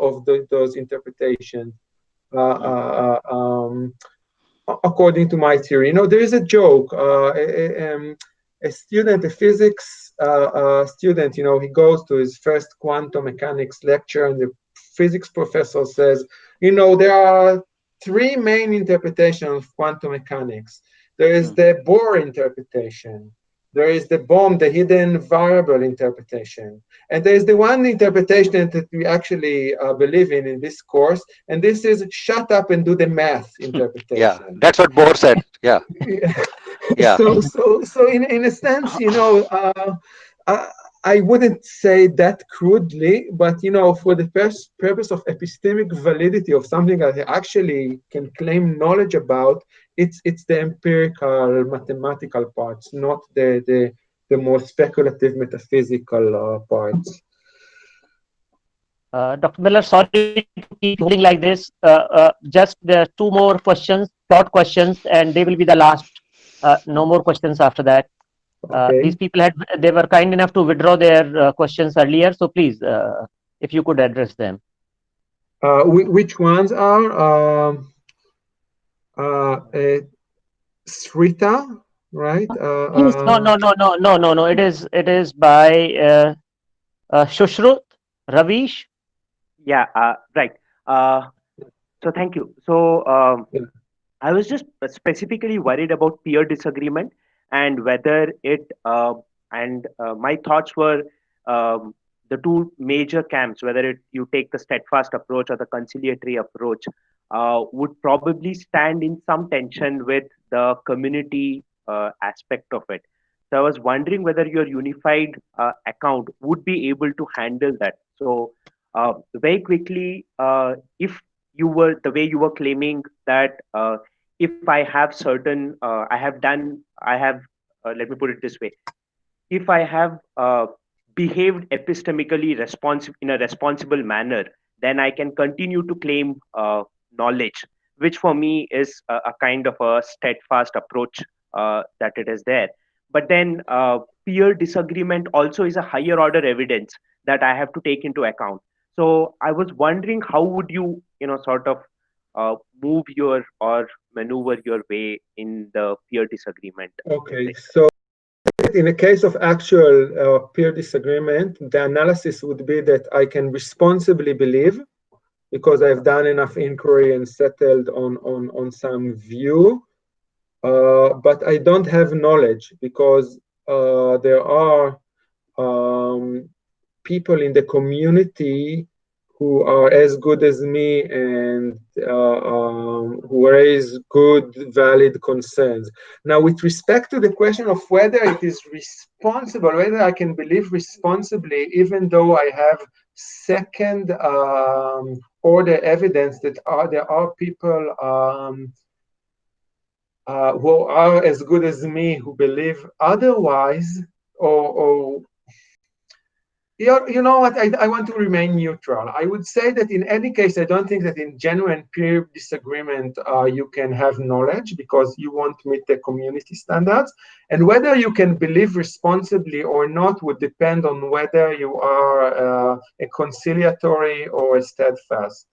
Speaker 2: those interpretations. According to my theory, there is a joke. A student, a physics student, he goes to his first quantum mechanics lecture, and the physics professor says, there are three main interpretations of quantum mechanics. There is the Bohr interpretation. There is the bomb, the hidden variable interpretation. And there is the one interpretation that we actually believe in this course, and this is shut up and do the math interpretation.
Speaker 6: Yeah, that's what Bohr said. Yeah. Yeah.
Speaker 2: So in a sense, I wouldn't say that crudely, but for the purpose of epistemic validity of something that I actually can claim knowledge about, it's the empirical mathematical parts, not the more speculative metaphysical parts.
Speaker 1: Dr. Miller, sorry to keep holding like this. Just there are two more questions, short questions, and they will be the last. No more questions after that.
Speaker 2: Okay.
Speaker 1: These people they were kind enough to withdraw their questions earlier, so please, if you could address them.
Speaker 2: Which ones are? Srita, right?
Speaker 1: No. It is by Shushrut, Ravish.
Speaker 8: Yeah, right. So thank you. So I was just specifically worried about peer disagreement and whether it my thoughts were the two major camps, whether you take the steadfast approach or the conciliatory approach, would probably stand in some tension with the community aspect of it. So I was wondering whether your unified account would be able to handle that. So very quickly, if you were the way you were claiming that if I have certain, I have, let me put it this way. if I have behaved epistemically in a responsible manner, then I can continue to claim knowledge, which for me is a kind of a steadfast approach that it is there. But then peer disagreement also is a higher order evidence that I have to take into account. So I was wondering, how would you, sort of move your or maneuver your way in the peer disagreement?
Speaker 2: Okay, so in the case of actual peer disagreement, the analysis would be that I can responsibly believe because I've done enough inquiry and settled on some view, but I don't have knowledge because there are people in the community who are as good as me and who raise good, valid concerns. Now, with respect to the question of whether it is responsible, whether I can believe responsibly, even though I have second order evidence that there are people who are as good as me who believe otherwise, or you know what, I want to remain neutral. I would say that in any case, I don't think that in genuine peer disagreement, you can have knowledge because you won't meet the community standards. And whether you can believe responsibly or not would depend on whether you are a conciliatory or a steadfast,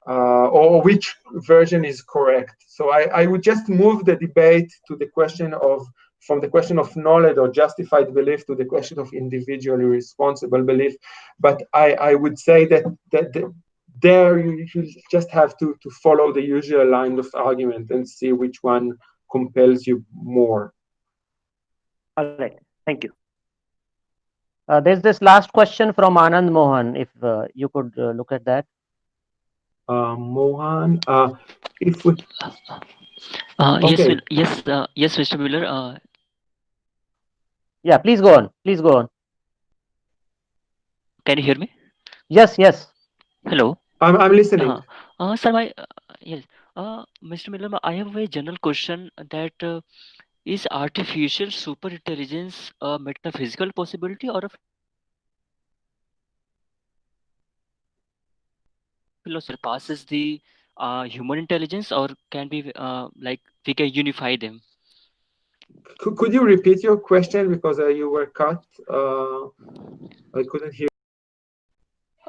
Speaker 2: or which version is correct. So I would just move the debate to the question of, from the question of knowledge or justified belief to the question of individually responsible belief. But I would say that there you just have to follow the usual line of argument and see which one compels you more.
Speaker 8: All right, thank you.
Speaker 1: There's this last question from Anand Mohan, if you could look at that.
Speaker 2: Mohan, if we...
Speaker 13: Okay. Yes, Mr. Miller.
Speaker 1: Yeah, please go on. Please go on.
Speaker 13: Can you hear me?
Speaker 1: Yes, yes.
Speaker 13: Hello.
Speaker 2: I'm listening.
Speaker 13: Sir, yes. Mr. Miller, I have a general question that is artificial superintelligence a metaphysical possibility or a philosophy passes the human intelligence, or can be like we can unify them?
Speaker 2: Could you repeat your question because you were cut? I couldn't hear.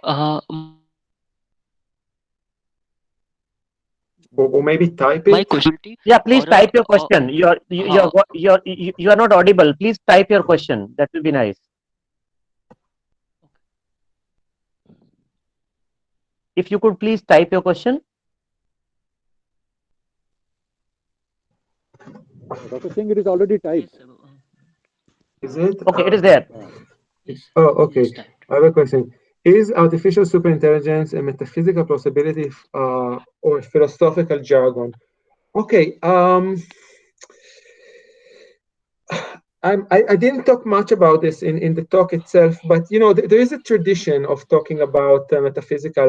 Speaker 2: Or maybe type it.
Speaker 13: My question.
Speaker 1: Yeah, please type your question. You are not audible. Please type your question. That will be nice. If you could please type your question.
Speaker 6: Dr. Singh, it is already typed.
Speaker 2: Is it?
Speaker 1: Okay, it is there.
Speaker 2: Oh, okay. I have a question. Is artificial superintelligence a metaphysical possibility or philosophical jargon? Okay. I didn't talk much about this in the talk itself, but there is a tradition of talking about metaphysical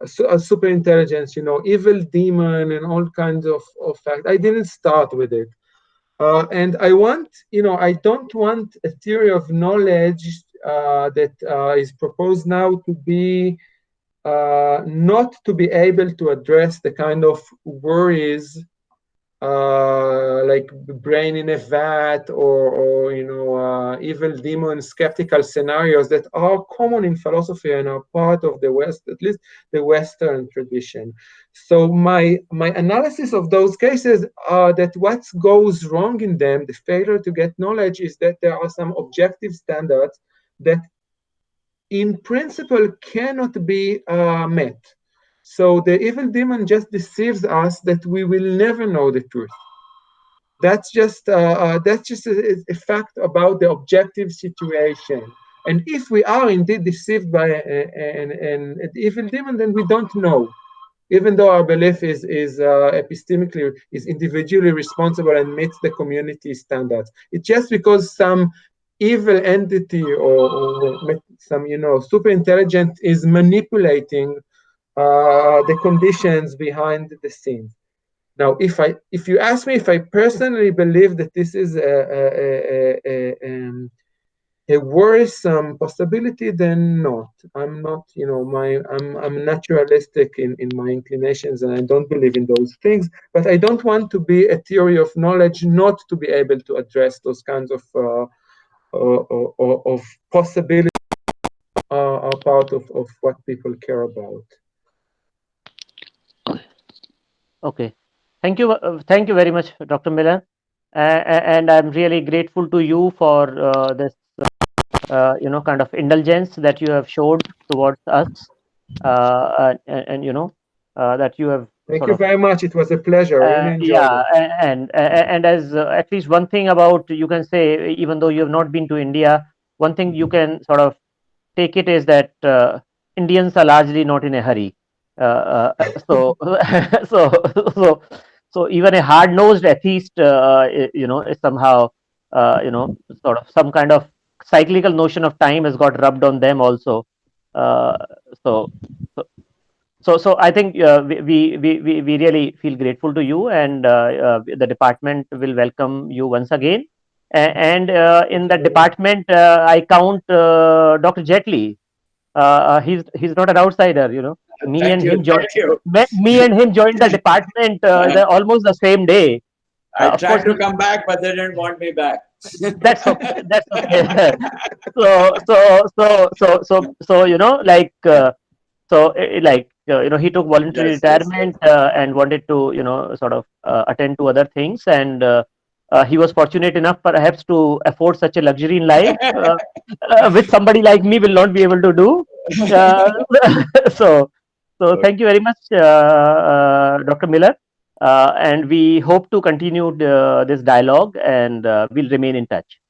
Speaker 2: superintelligence, evil demon and all kinds of facts. I didn't start with it. And I don't want a theory of knowledge that is proposed now to be not to be able to address the kind of worries like brain in a vat or evil demon skeptical scenarios that are common in philosophy and are part of the West, at least the Western tradition. So my analysis of those cases are that what goes wrong in them, the failure to get knowledge, is that there are some objective standards that in principle cannot be met. So the evil demon just deceives us that we will never know the truth. That's just a fact about the objective situation. And if we are indeed deceived by an evil demon, then we don't know, even though our belief is epistemically, is individually responsible and meets the community standards. It's just because some evil entity or some super intelligent is manipulating the conditions behind the scenes. Now, if you ask me if I personally believe that this is a worrisome possibility, then not. I'm not, I'm naturalistic in my inclinations, and I don't believe in those things. But I don't want to be a theory of knowledge not to be able to address those kinds of possibilities are part of what people care about.
Speaker 1: Okay. Thank you very much, Dr. Miller. And I'm really grateful to you for this, kind of indulgence that you have showed towards us, and that you have.
Speaker 2: Thank you very much. It was a pleasure. I really enjoyed
Speaker 1: Yeah,
Speaker 2: it.
Speaker 1: and as at least one thing about, you can say, even though you have not been to India, one thing you can sort of take it is that Indians are largely not in a hurry. So, so even a hard-nosed atheist, is somehow, sort of some kind of cyclical notion of time has got rubbed on them also. So, so I think we really feel grateful to you, and the department will welcome you once again. And in the department, I count Dr. Jetli. He's not an outsider, Me
Speaker 11: Thank
Speaker 1: and
Speaker 11: you.
Speaker 1: him joined.
Speaker 11: Thank you.
Speaker 1: Me and him joined the department almost the same day.
Speaker 11: I
Speaker 1: Of
Speaker 11: tried
Speaker 1: course,
Speaker 11: to come back, but they didn't want me back.
Speaker 1: that's okay. That's okay. So he took voluntary
Speaker 11: Yes, yes,
Speaker 1: retirement and wanted to sort of attend to other things, and he was fortunate enough perhaps to afford such a luxury in life, which somebody like me will not be able to do. So thank you very much, Dr. Miller, and we hope to continue this dialogue, and we'll remain in touch.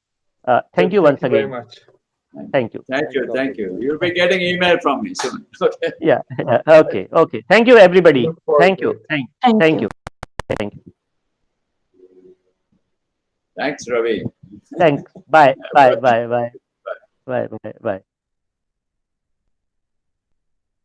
Speaker 1: Thank you once
Speaker 2: Very
Speaker 1: again.
Speaker 2: much.
Speaker 1: Thank you.
Speaker 11: Thank you. Thank you. You'll be getting email from me soon. Okay.
Speaker 1: Yeah. Okay. Thank you, everybody. Thank you. Thank you. Thank you.
Speaker 11: Thanks, Ravi.
Speaker 1: Thanks. Bye. Bye. Bye. Bye. Bye. Bye. Bye.